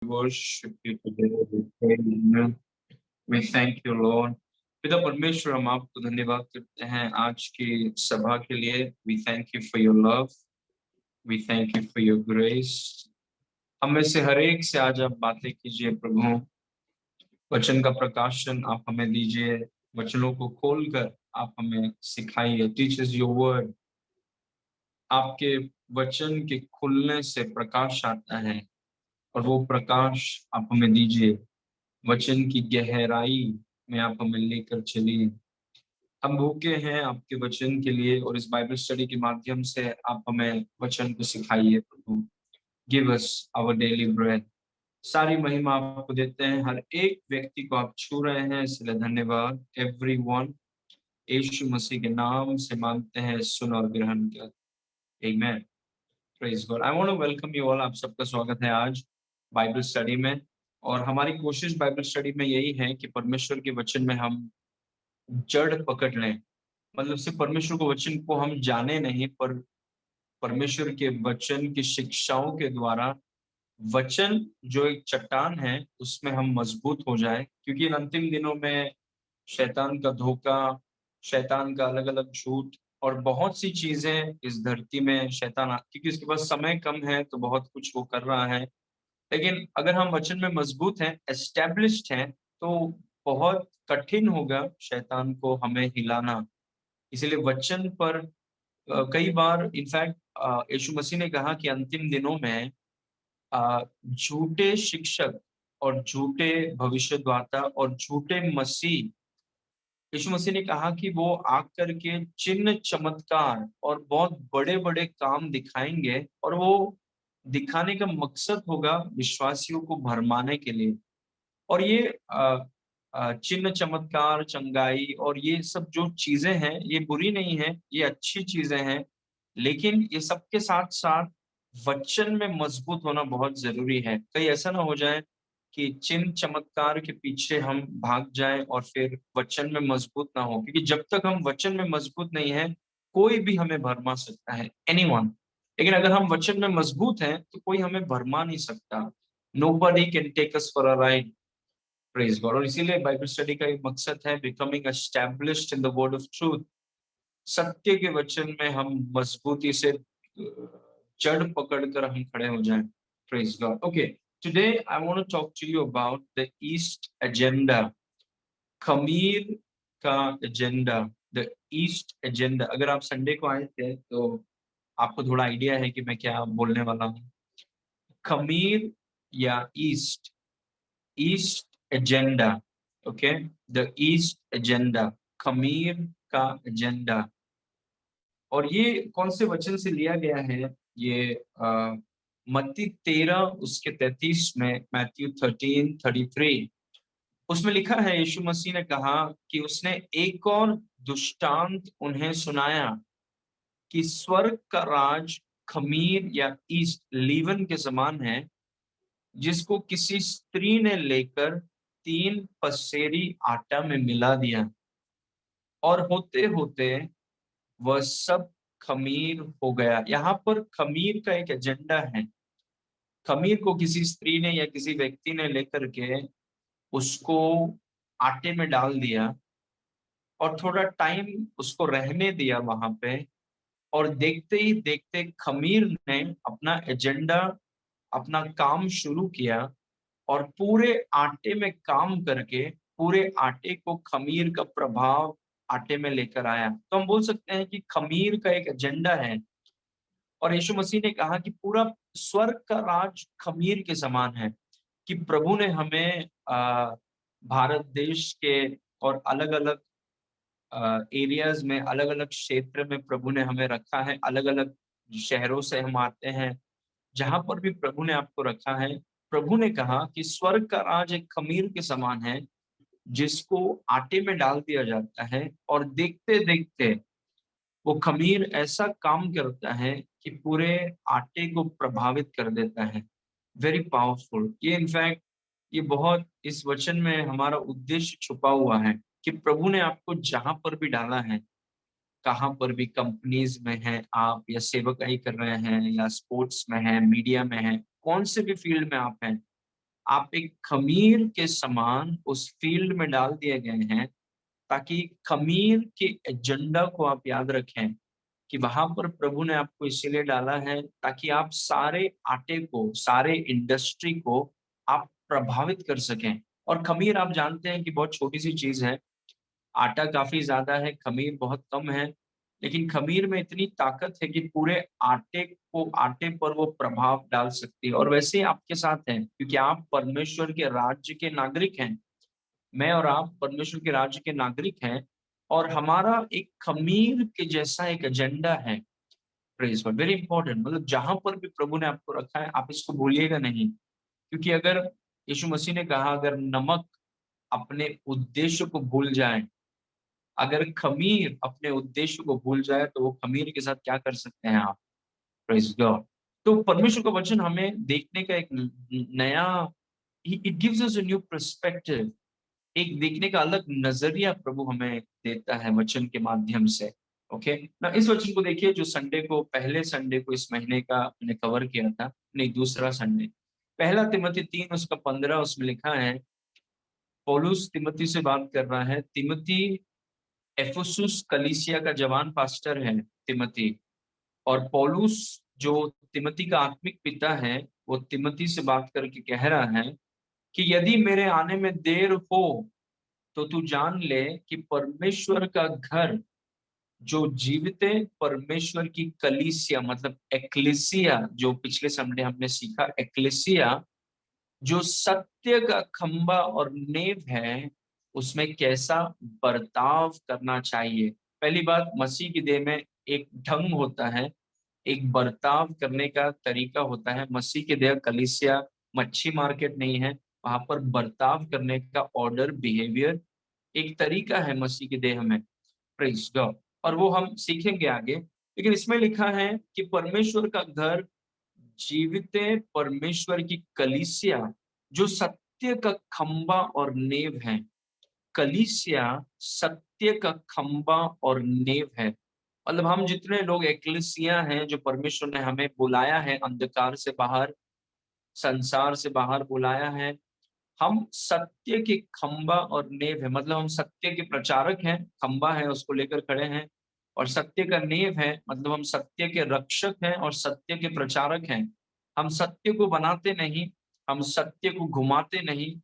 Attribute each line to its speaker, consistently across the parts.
Speaker 1: worship you today. We praise you. We thank you, Lord. पिता परमेश्वर, हम आपको धन्यवाद करते हैं आज की सभा के लिए. We thank you for your love. We thank you for your grace. हम में से हर एक से आज आप बातें कीजिए प्रभु. वचन का प्रकाशन आप हमें दीजिए. वचनों को खोलकर आप हमें सिखाइए. Teach us your word. आपके वचन के खुलने से प्रकाश आता है और वो प्रकाश आप हमें दीजिए. वचन की गहराई में आप हमें लेकर चलिए. हम भूखे हैं आपके वचन के लिए और इस बाइबल स्टडी के माध्यम से आप हमें वचन को सिखाइए प्रभु. Give us our daily bread. सारी महिमा आपको देते हैं. हर एक व्यक्ति को आप छू रहे हैं, इसलिए धन्यवाद. एवरीवन, यीशु मसीह के नाम से मांगते हैं, सुन और ग्रहण कर. आमीन. Praise God. I want to welcome you all. आप सबका स्वागत है आज बाइबल स्टडी में. और हमारी कोशिश बाइबल स्टडी में यही है कि परमेश्वर के वचन में हम जड़ पकड़ लें. मतलब सिर्फ परमेश्वर को वचन को हम जाने नहीं, पर परमेश्वर के वचन की शिक्षाओं के द्वारा वचन जो एक चट्टान है उसमें हम मजबूत हो जाए. क्योंकि इन अंतिम दिनों में शैतान का धोखा, शैतान का अलग अलग झूठ और बहुत सी चीजें इस धरती में शैतान, क्योंकि उसके पास समय कम है तो बहुत कुछ वो कर रहा है. लेकिन अगर हम वचन में मजबूत हैं, एस्टेब्लिश्ड हैं, तो बहुत कठिन होगा शैतान को हमें हिलाना. इसीलिए वचन पर कई बार इनफैक्ट यीशु मसीह ने कहा कि अंतिम दिनों में झूठे शिक्षक और झूठे भविष्यद्वक्ता और झूठे मसीह, यीशु मसीह ने कहा कि वो आकर के चिन्ह चमत्कार और बहुत बड़े बड़े काम दिखाएंगे और वो दिखाने का मकसद होगा विश्वासियों को भरमाने के लिए. और ये चिन्ह चमत्कार, चंगाई और ये सब जो चीजें हैं ये बुरी नहीं है, ये अच्छी चीजें हैं. लेकिन ये सबके साथ साथ वचन में मजबूत होना बहुत जरूरी है. कहीं ऐसा ना हो जाए कि चिन्ह चमत्कार के पीछे हम भाग जाएं और फिर वचन में मजबूत ना हो. क्योंकि जब तक हम वचन में मजबूत नहीं है, कोई भी हमें भरमा सकता है, एनीवन. लेकिन अगर हम वचन में मजबूत हैं तो कोई हमें भरमा नहीं सकता. Nobody can take us for a ride. Praise God. और इसीलिए बाइबल स्टडी का एक मकसद है becoming established in the word of truth. सत्य के वचन में हम मजबूती से जड़ पकड़कर हम खड़े हो जाएं. Praise God. Okay, today I want to talk to you about the yeast agenda. खमीर का एजेंडा, द ईस्ट एजेंडा. अगर आप संडे को आए थे तो आपको थोड़ा आइडिया है कि मैं क्या बोलने वाला हूँ. खमीर या east, east agenda. Okay, the yeast agenda, खमीर का एजेंडा. और ये कौन से वचन से लिया गया है? ये मत्ती 13 उसके 33 में, मैथ्यू 13:33, उसमें लिखा है, यीशु मसीह ने कहा कि उसने एक और दृष्टांत उन्हें सुनाया कि स्वर्ग का राज खमीर या ईस्ट, लीवन के समान है, जिसको किसी स्त्री ने लेकर 3 पसेरी आटा में मिला दिया और होते होते वह सब खमीर हो गया. यहाँ पर खमीर का एक एजेंडा है. खमीर को किसी स्त्री ने या किसी व्यक्ति ने लेकर के उसको आटे में डाल दिया और थोड़ा टाइम उसको रहने दिया वहां पे. और देखते ही देखते खमीर ने अपना एजेंडा, अपना काम शुरू किया और पूरे आटे में काम करके पूरे आटे को खमीर का प्रभाव आटे में लेकर आया. तो हम बोल सकते हैं कि खमीर का एक एजेंडा है. और यीशु मसीह ने कहा कि पूरा स्वर्ग का राज खमीर के समान है. कि प्रभु ने हमें भारत देश के और अलग अलग एरियाज में, अलग अलग क्षेत्र में प्रभु ने हमें रखा है. अलग अलग शहरों से हम आते हैं. जहां पर भी प्रभु ने आपको रखा है, प्रभु ने कहा कि स्वर्ग का राज एक खमीर के समान है, जिसको आटे में डाल दिया जाता है और देखते देखते वो खमीर ऐसा काम करता है कि पूरे आटे को प्रभावित कर देता है. Very powerful. ये इनफैक्ट ये बहुत इस वचन में हमारा उद्देश्य छुपा हुआ है कि प्रभु ने आपको जहां पर भी डाला है, कहाँ पर भी, कंपनीज में हैं आप या सेवकाई कर रहे हैं या स्पोर्ट्स में हैं, मीडिया में हैं, कौन से भी फील्ड में आप हैं, आप एक खमीर के समान उस फील्ड में डाल दिए गए हैं, ताकि खमीर के एजेंडा को आप याद रखें कि वहां पर प्रभु ने आपको इसीलिए डाला है ताकि आप सारे आटे को, सारे इंडस्ट्री को आप प्रभावित कर सकें। और खमीर आप जानते हैं कि बहुत छोटी सी चीज है, आटा काफी ज्यादा है, खमीर बहुत कम है, लेकिन खमीर में इतनी ताकत है कि पूरे आटे पर वो प्रभाव डाल सकती है। और वैसे ही आपके साथ है, क्योंकि आप परमेश्वर के राज्य के नागरिक हैं। मैं और आप परमेश्वर के राज्य के नागरिक हैं, और हमारा एक खमीर के जैसा एक एजेंडा है। Praise God, very important. मतलब जहां पर भी प्रभु ने आपको रखा है, आप इसको भूलिएगा नहीं। क्योंकि अगर यीशु मसीह ने कहा, अगर नमक अपने उद्देश्य को भूल जाए, अगर खमीर अपने उद्देश्य को भूल जाए, तो वो खमीर के साथ क्या कर सकते हैं आप? Praise God. तो परमेश्वर का वचन हमें देखने का एक नया, it gives us a new perspective, एक देखने का अलग नजरिया प्रभु हमें देता है वचन के माध्यम से। ओके ना, इस वचन को देखिए जो संडे को, पहले संडे को इस महीने का मैंने कवर किया था, नहीं दूसरा संडे, पहला तिमोथी 3 उसका 15, उसमें लिखा है, पौलुस तिमोथी से बात कर रहा है। तिमोथी एफेसुस कलीसिया का जवान पास्टर है तिमोथी, और पौलुस जो तिमोथी का आत्मिक पिता है, वो तिमोथी से बात करके कह रहा है कि यदि मेरे आने में देर हो, तो तू जान ले कि परमेश्वर का घर, जो जीवित परमेश्वर की कलीसिया, मतलब एक्लेसिया, जो पिछले संडे हमने सीखा, एक्लेसिया जो सत्य का खंबा और नींव है, उसमें कैसा बर्ताव करना चाहिए। पहली बात, मसीह की देह में एक ढंग होता है, एक बर्ताव करने का तरीका होता है। मसीह की देह कलीसिया मच्छी मार्केट नहीं है, वहां पर बर्ताव करने का ऑर्डर, बिहेवियर, एक तरीका है मसीह की देह में। Praise God. और वो हम सीखेंगे आगे। लेकिन इसमें लिखा है कि परमेश्वर का घर, जीवित परमेश्वर की कलीसिया, जो सत्य का खंबा और नींव है। कलीसिया सत्य का खंबा और नींव है। मतलब हम जितने लोग एक्लेसिया हैं, जो परमेश्वर ने हमें बुलाया है अंधकार से बाहर, संसार से बाहर बुलाया है, हम सत्य के खंबा और नेव है। मतलब हम सत्य के प्रचारक हैं, खंबा है उसको लेकर खड़े हैं, और सत्य का नेव है, मतलब हम सत्य के रक्षक हैं और सत्य के प्रचारक हैं। हम सत्य को बनाते नहीं, हम सत्य को घुमाते नहीं,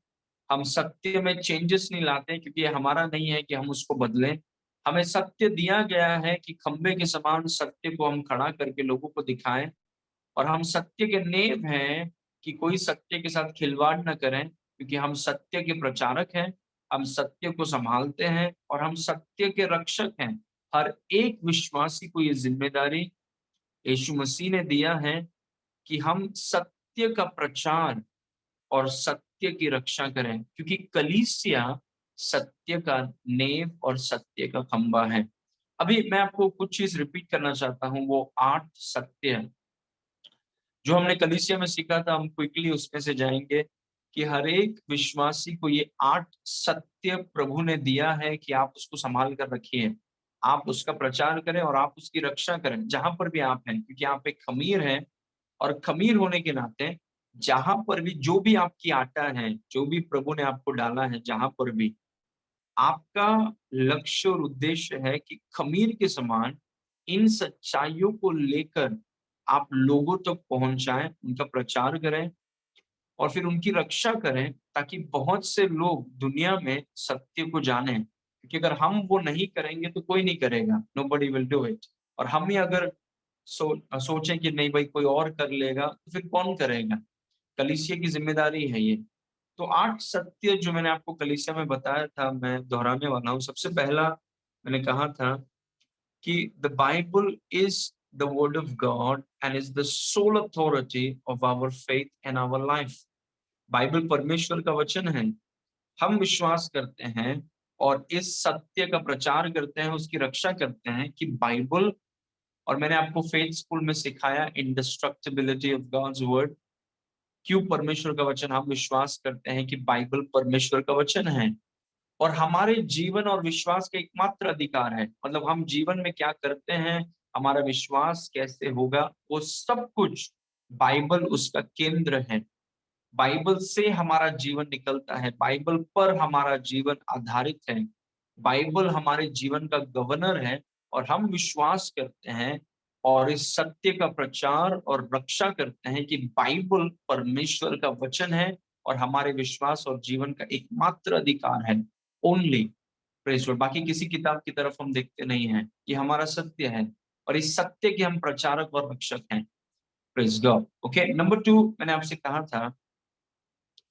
Speaker 1: हम सत्य में चेंजेस नहीं लाते, क्योंकि ये हमारा नहीं है कि हम उसको बदलें। हमें सत्य दिया गया है कि खंबे के समान सत्य को हम खड़ा करके लोगों को दिखाएं। और हम सत्य के नेव हैं कि कोई सत्य के साथ खिलवाड़ न करें, क्योंकि हम सत्य के प्रचारक हैं, हम सत्य को संभालते हैं और हम सत्य के रक्षक हैं। हर एक विश्वासी को ये जिम्मेदारी यीशु मसीह ने दिया है कि हम सत्य का प्रचार और सत्य की रक्षा करें, क्योंकि कलीसिया सत्य का नेव और सत्य का खंबा है। अभी मैं आपको कुछ चीज रिपीट करना चाहता हूँ, वो 8 सत्य जो हमने कलीसिया में सीखा था, हम क्विकली उसमें से जाएंगे कि हर एक विश्वासी को ये 8 सत्य प्रभु ने दिया है कि आप उसको संभाल कर रखिए, आप उसका प्रचार करें और आप उसकी रक्षा करें जहां पर भी आप हैं, क्योंकि आप एक खमीर हैं। और खमीर होने के नाते जहां पर भी जो भी आपकी आटा है, जो भी प्रभु ने आपको डाला है, जहां पर भी आपका लक्ष्य और उद्देश्य है कि खमीर के समान इन सच्चाइयों को लेकर आप लोगों तक पहुंचाएं, उनका प्रचार करें और फिर उनकी रक्षा करें, ताकि बहुत से लोग दुनिया में सत्य को जानें। क्योंकि अगर हम वो नहीं करेंगे तो कोई नहीं करेगा, nobody will do it। और हम ही अगर सोचें कि नहीं भाई कोई और कर लेगा, तो फिर कौन करेगा? कलीसिया की जिम्मेदारी है ये। तो 8 सत्य जो मैंने आपको कलीसिया में बताया था, मैं दोहराने वाला हूँ। सबसे पहला मैंने कहा था कि the Bible is the word of God and is the sole authority of our faith and our life. Bible परमेश्वर का वचन है। हम विश्वास करते हैं और इस सत्य का प्रचार करते हैं, उसकी रक्षा करते हैं कि बाइबल, और मैंने आपको फेथ स्कूल में सिखाया इंडिस्ट्रक्टिबिलिटी ऑफ गॉड्स वर्ड। क्यों परमेश्वर का वचन? हम विश्वास करते हैं कि बाइबल परमेश्वर का वचन है और हमारे जीवन और विश्वास का एकमात्र अधिकार है। मतलब हम जीवन में क्या करते हैं, हमारा विश्वास कैसे होगा, वो सब कुछ बाइबल उसका केंद्र है। बाइबल से हमारा जीवन निकलता है, बाइबल पर हमारा जीवन आधारित है, बाइबल हमारे जीवन का गवर्नर है, और हम विश्वास करते हैं और इस सत्य का प्रचार और रक्षा करते हैं कि बाइबल परमेश्वर का वचन है और हमारे विश्वास और जीवन का एकमात्र अधिकार है। Only praise Lord. बाकी किसी किताब की तरफ हम देखते नहीं हैं। ये हमारा सत्य है और इस सत्य के हम प्रचारक और रक्षक हैं। Praise God. ओके, नंबर 2 मैंने आपसे कहा था,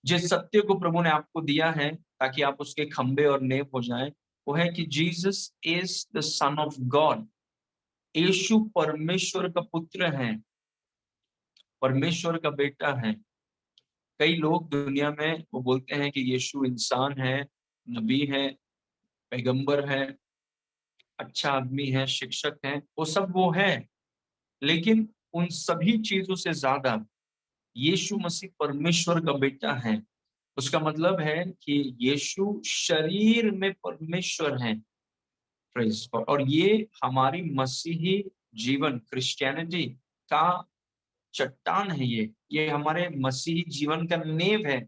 Speaker 1: जिस सत्य को प्रभु ने आपको दिया है ताकि आप उसके खंबे और नेव हो जाएं, वो है कि Jesus is the son of God. Yeshu परमेश्वर का पुत्र है, परमेश्वर का बेटा है। कई लोग दुनिया में वो बोलते हैं कि यीशु इंसान है, नबी है, पैगंबर है, अच्छा आदमी है, शिक्षक है, वो सब वो है। लेकिन उन सभी चीजों से ज्यादा यीशु मसीह परमेश्वर का बेटा है। उसका मतलब है कि यीशु शरीर में परमेश्वर है। Praise God. और ये हमारी मसीही जीवन, क्रिश्चियनिटी का चट्टान है। ये हमारे मसीही जीवन का नींव है।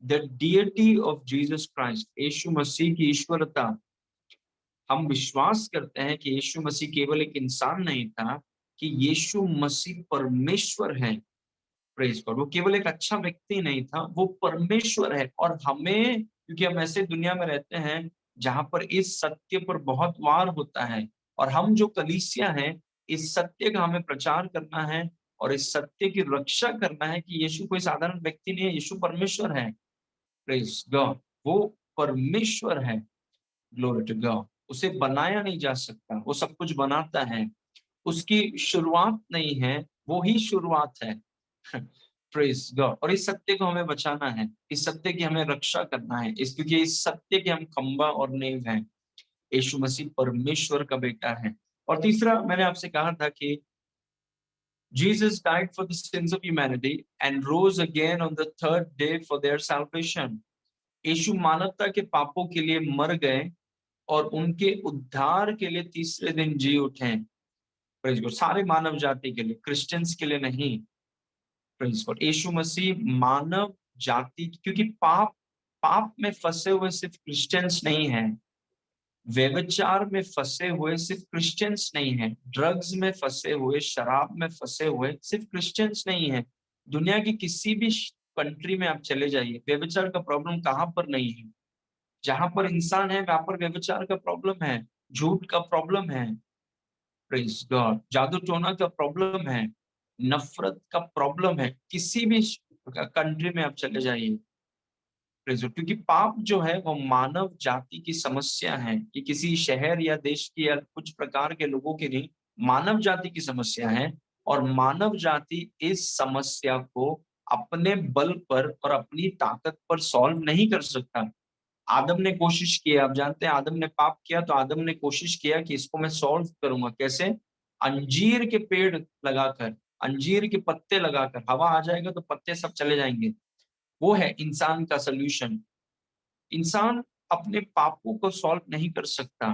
Speaker 1: The deity of Jesus Christ, Yeshu Masih की ईश्वरता। हम विश्वास करते हैं कि यीशु मसीह केवल एक इंसान नहीं था, कि यीशु मसीह परमेश्वर है। Praise God. वो केवल एक अच्छा व्यक्ति नहीं था, वो परमेश्वर है। और हमें, क्योंकि हम ऐसे दुनिया में रहते हैं जहां पर इस सत्य पर बहुत वार होता है, और हम जो कलीसिया है, इस सत्य का हमें प्रचार करना है और इस सत्य की रक्षा करना है कि यीशु कोई साधारण व्यक्ति नहीं है, यीशु परमेश्वर है। Praise God. वो परमेश्वर है। Glory to God. उसे बनाया नहीं जा सकता, वो सब कुछ बनाता है। उसकी शुरुआत नहीं है, वो ही शुरुआत है। Praise God. और इस सत्य को हमें बचाना है, इस सत्य की हमें रक्षा करना है, इस क्योंकि इस सत्य के हम खंबा और नींव हैं। यीशु मसीह परमेश्वर का बेटा है। और तीसरा मैंने आपसे कहा था कि Jesus died for the sins of humanity and rose again on the third day for their salvation. यीशु मानवता के पापों के लिए मर गए और उनके उद्धार के लिए तीसरे दिन जी उठे। Praise God. सारे मानव जाति के लिए, क्रिश्चियंस के लिए नहीं। Praise God. यीशु मसीह मानव जाति, क्योंकि पाप पाप में फंसे हुए सिर्फ क्रिश्चियंस नहीं हैं, व्यभिचार में फंसे हुए सिर्फ क्रिश्चियंस नहीं है, ड्रग्स में फंसे हुए, शराब में फंसे हुए सिर्फ क्रिश्चियंस नहीं है। दुनिया की किसी भी कंट्री में आप चले जाइए, व्यभिचार का प्रॉब्लम कहाँ पर नहीं है? जहां पर इंसान है वहां पर व्यभिचार का प्रॉब्लम है, झूठ का प्रॉब्लम है। Praise God. जादू टोना का प्रॉब्लम है, नफरत का प्रॉब्लम है, किसी भी कंट्री में आप चले जाइए। Praise God. क्योंकि पाप जो है वो मानव जाति की समस्या है, कि किसी शहर या देश की या कुछ प्रकार के लोगों की नहीं, मानव जाति की समस्या है। और मानव जाति इस समस्या को अपने बल पर और अपनी ताकत पर सॉल्व नहीं कर सकता। आदम ने कोशिश की, आप जानते हैं आदम ने पाप किया तो आदम ने कोशिश किया कि इसको मैं सॉल्व करूंगा कैसे? अंजीर के पेड़ लगाकर, अंजीर के पत्ते लगाकर, हवा आ जाएगा तो पत्ते सब चले जाएंगे। वो है इंसान का सोल्यूशन। इंसान अपने पापों को सॉल्व नहीं कर सकता।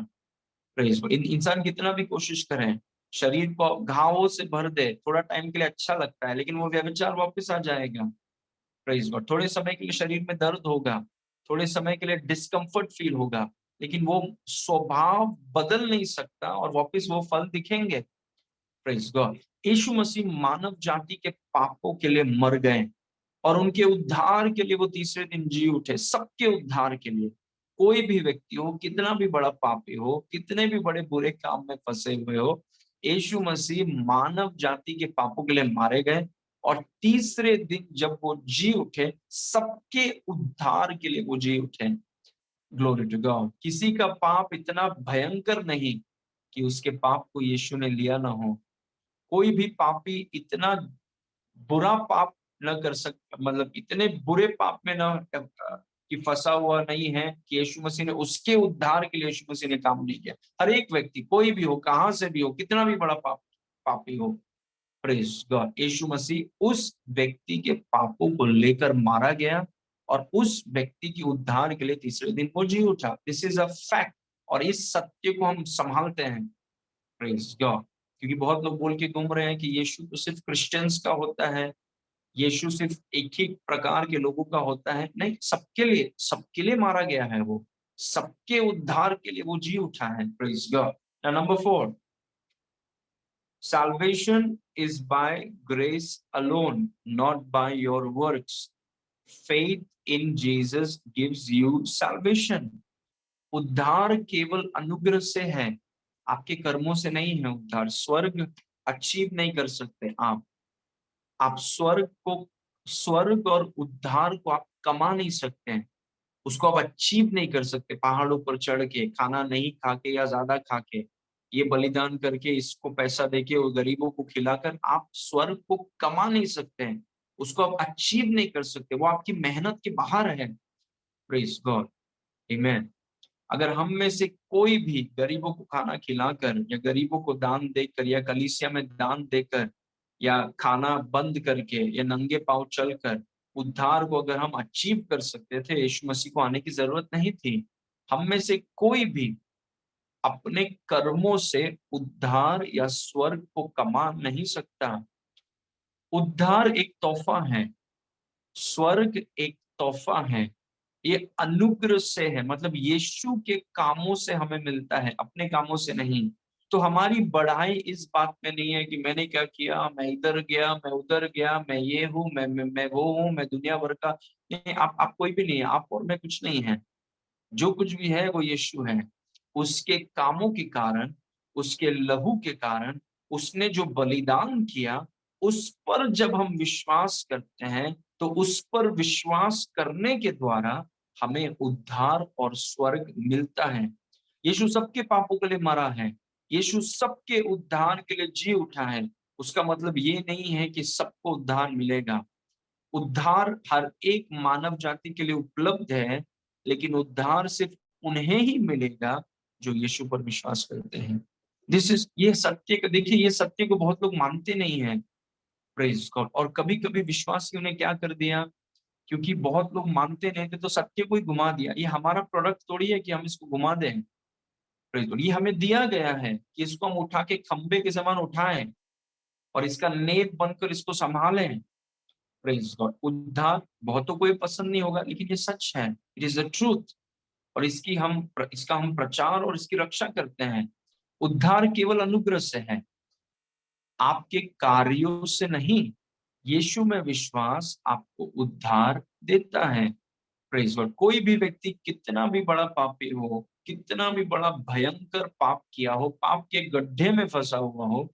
Speaker 1: Praise God. इंसान कितना भी कोशिश करें, शरीर को घावों से भर दे, थोड़ा टाइम के लिए अच्छा लगता है, लेकिन वो व्यभिचार वापस आ जाएगा। Praise God. थोड़े समय के लिए शरीर में दर्द होगा, थोड़े समय के लिए डिस्कम्फर्ट फील होगा, लेकिन वो स्वभाव बदल नहीं सकता और वापस वो फल दिखेंगे। Praise God. यीशु मसीह मानव जाति के पापों के लिए मर गए और उनके उद्धार के लिए वो तीसरे दिन जी उठे, सबके उद्धार के लिए। कोई भी व्यक्ति हो, कितना भी बड़ा पापी हो, कितने भी बड़े बुरे काम में फंसे हुए हो, यीशु मसीह मानव जाति के पापों के लिए मारे गए और तीसरे दिन जब वो जी उठे, सबके उद्धार के लिए वो जी उठे। Glory to God. किसी का पाप इतना भयंकर नहीं कि उसके पाप को यीशु ने लिया ना हो। कोई भी पापी इतना बुरा पाप न कर सकता, मतलब इतने बुरे पाप में न कि फंसा हुआ नहीं है कि यीशु मसीह ने उसके उद्धार के लिए यीशु मसीह ने काम नहीं किया। हर एक व्यक्ति, कोई भी हो, कहां से भी हो, कितना भी बड़ा पापी हो, प्रेज गॉड, यीशु मसीह उस व्यक्ति के पापों को लेकर मारा गया और उस व्यक्ति की उद्धार के लिए तीसरे दिन वो जी उठा। This is a fact. और इस सत्य को हम संभालते हैं। Praise God. क्योंकि बहुत लोग बोल के घूम रहे हैं कि यीशु तो सिर्फ क्रिश्चियंस का होता है, यीशु सिर्फ एक ही प्रकार के लोगों का होता है नहीं, सबके लिए मारा गया है, वो सबके उद्धार के लिए वो जी उठा है। Praise God. Number 4, salvation is by grace alone, not by your works. Faith in Jesus gives you salvation. उद्धार केवल अनुग्रह से है, आपके कर्मों से नहीं है। उद्धार स्वर्ग अचीव नहीं कर सकते आप स्वर्ग और उद्धार को आप कमा नहीं सकते हैं, उसको आप अचीव नहीं कर सकते पहाड़ों पर चढ़ के, खाना नहीं खा के या ज्यादा खा के, ये बलिदान करके, इसको पैसा देके और गरीबों को खिलाकर आप स्वर्ग को कमा नहीं सकते हैं, उसको आप अचीव नहीं कर सकते, वो आपकी मेहनत के बाहर है। प्रेज गॉड, आमेन। अगर हम में से कोई भी गरीबों को खाना खिलाकर या गरीबों को दान देकर या कलीसिया में दान देकर या खाना बंद करके या नंगे पांव चलकर उद्धार को अगर हम अचीव कर सकते थे, यीशु मसीह को आने की जरूरत नहीं थी। हम में से कोई भी अपने कर्मों से उद्धार या स्वर्ग को कमा नहीं सकता। उद्धार एक तोहफा है, स्वर्ग एक तोहफा है, ये अनुग्रह से है, मतलब यीशु के कामों से हमें मिलता है, अपने कामों से नहीं। तो हमारी बढ़ाई इस बात में नहीं है कि मैंने क्या किया, मैं इधर गया, मैं उधर गया, मैं ये हूँ, मैं वो हूँ, मैं दुनिया भर का। नहीं, आप कोई भी नहीं है, आप और मैं कुछ नहीं है। जो कुछ भी है वो यीशु है। उसके कामों के कारण, उसके लहू के कारण, उसने जो बलिदान किया, उस पर जब हम विश्वास करते हैं, तो उस पर विश्वास करने के द्वारा हमें उद्धार और स्वर्ग मिलता है। यीशु सबके पापों के लिए मरा है, यीशु सबके उद्धार के लिए जी उठा है। उसका मतलब ये नहीं है कि सबको उद्धार मिलेगा। उद्धार हर एक मानव जाति के लिए उपलब्ध है, लेकिन उद्धार सिर्फ उन्हें ही मिलेगा जो यीशु पर विश्वास करते हैं। दिस इज ये सत्य का, देखिए ये सत्य को बहुत लोग मानते नहीं है। Praise God. और कभी कभी विश्वासियों ने क्या कर दिया, क्योंकि बहुत लोग मानते नहीं थे तो सत्य को ही घुमा दिया। ये हमारा प्रोडक्ट थोड़ी है कि हम इसको घुमा दें। Praise God. ये हमें दिया गया है कि इसको हम उठा के खंबे के समान उठाएं और इसका नेक बनकर इसको संभालें। Praise God. उद्धार बहुतों को ये पसंद नहीं होगा, लेकिन ये सच है, इट इज द ट्रूथ। और इसका हम प्रचार और इसकी रक्षा करते हैं। उद्धार केवल अनुग्रह से है, आपके कार्यों से नहीं। यीशु में विश्वास आपको उद्धार देता है। Praise God. कोई भी व्यक्ति कितना भी बड़ा पापी हो, कितना भी बड़ा भयंकर पाप किया हो, पाप के गड्ढे में फंसा हुआ हो,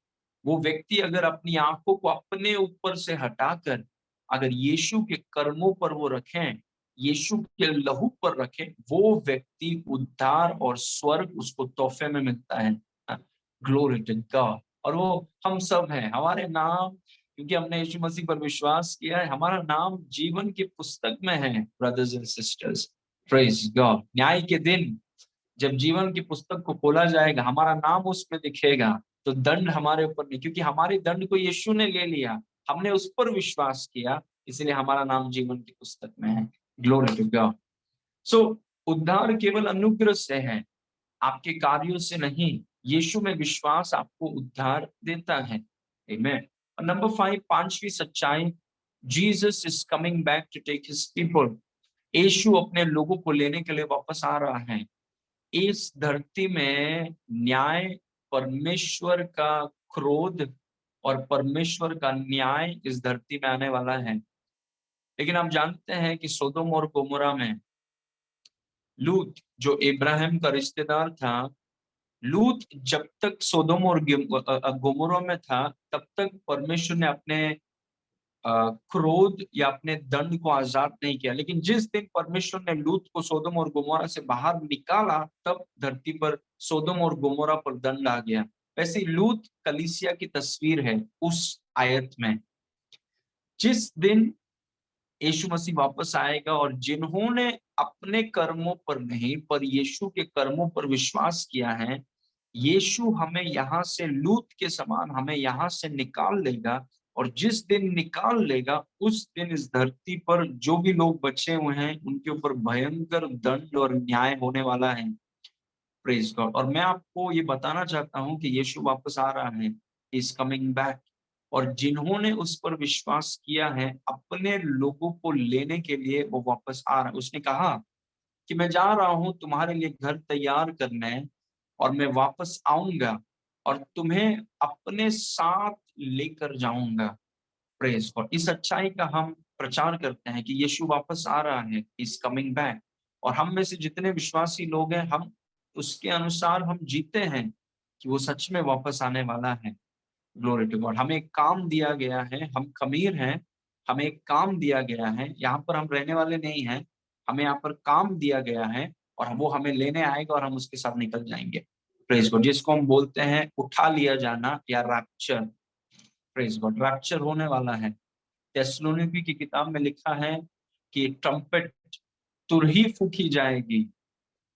Speaker 1: वो व्यक्ति अगर अपनी आंखों को अपने ऊपर से हटाकर अगर यीशु के कर्मों पर वो रखें, यीशु के लहू पर रखें, वो व्यक्ति उद्धार और स्वर्ग उसको तोहफे में मिलता है। Glory to God. और वो हम सब हैं, हमारे नाम, क्योंकि हमने यीशु मसीह पर विश्वास किया है, हमारा नाम जीवन की पुस्तक में है। Brothers and sisters, praise God. न्याय के दिन जब जीवन की पुस्तक को खोला जाएगा, हमारा नाम उसमें दिखेगा, तो दंड हमारे ऊपर नहीं, क्योंकि हमारे दंड को यीशु ने ले लिया, हमने उस पर विश्वास किया, इसलिए हमारा नाम जीवन की पुस्तक में है। Glory to God. सो उद्धार केवल अनुग्रह से है, आपके कार्यों से नहीं। यीशु में विश्वास आपको उद्धार देता है। आमेन। और नंबर 5, पांचवी सच्चाई, Jesus is coming back to take his people. Yeshu अपने लोगों को लेने के लिए वापस आ रहा है। इस धरती में न्याय, परमेश्वर का क्रोध और परमेश्वर का न्याय इस धरती में आने वाला है। लेकिन हम जानते हैं कि सोदोम और गोमोरा में लूत, जो इब्राहिम का रिश्तेदार था, लूत जब तक सोदोम और गोमोरा में था, तब तक परमेश्वर ने अपने क्रोध या अपने दंड को आजाद नहीं किया। लेकिन जिस दिन परमेश्वर ने लूत को सोदोम और गोमोरा से बाहर निकाला, तब धरती पर सोदोम और गोमोरा पर दंड आ गया। वैसे ही लूत कलीसिया की तस्वीर है उस आयत में। जिस दिन यीशु मसीह वापस आएगा और जिन्होंने अपने कर्मों पर नहीं पर यीशु के कर्मों पर विश्वास किया है, यीशु हमें यहाँ से लूत के समान हमें यहाँ से निकाल लेगा। और जिस दिन निकाल लेगा, उस दिन इस धरती पर जो भी लोग बचे हुए हैं, उनके ऊपर भयंकर दंड और न्याय होने वाला है। Praise God. और मैं आपको ये बताना चाहता हूँ कि यीशु वापस आ रहा है, इज कमिंग बैक। और जिन्होंने उस पर विश्वास किया है अपने लोगों को लेने के लिए वो वापस आ रहा है। उसने कहा कि मैं जा रहा हूं तुम्हारे लिए घर तैयार करने, और मैं वापस आऊंगा और तुम्हें अपने साथ लेकर जाऊंगा। Praise God. इस सच्चाई का हम प्रचार करते हैं कि यीशु वापस आ रहा है, इज कमिंग बैक। और हम में से जितने विश्वासी लोग हैं, हम उसके अनुसार हम जीते हैं कि वो सच में वापस आने वाला है। Glory to God. हमें एक काम दिया गया है, हम खमीर हैं, हमें एक काम दिया गया है, यहाँ पर हम रहने वाले नहीं हैं, हमें यहाँ पर काम दिया गया है और वो हमें लेने आएगा और हम उसके साथ निकल जाएंगे। Praise God. जिसको हम बोलते हैं उठा लिया जाना या रैप्चर। Praise God. रैप्चर होने वाला है। थिस्सलुनीकि की किताब में लिखा है कि ट्रम्पेट तुरही फूकी जाएगी।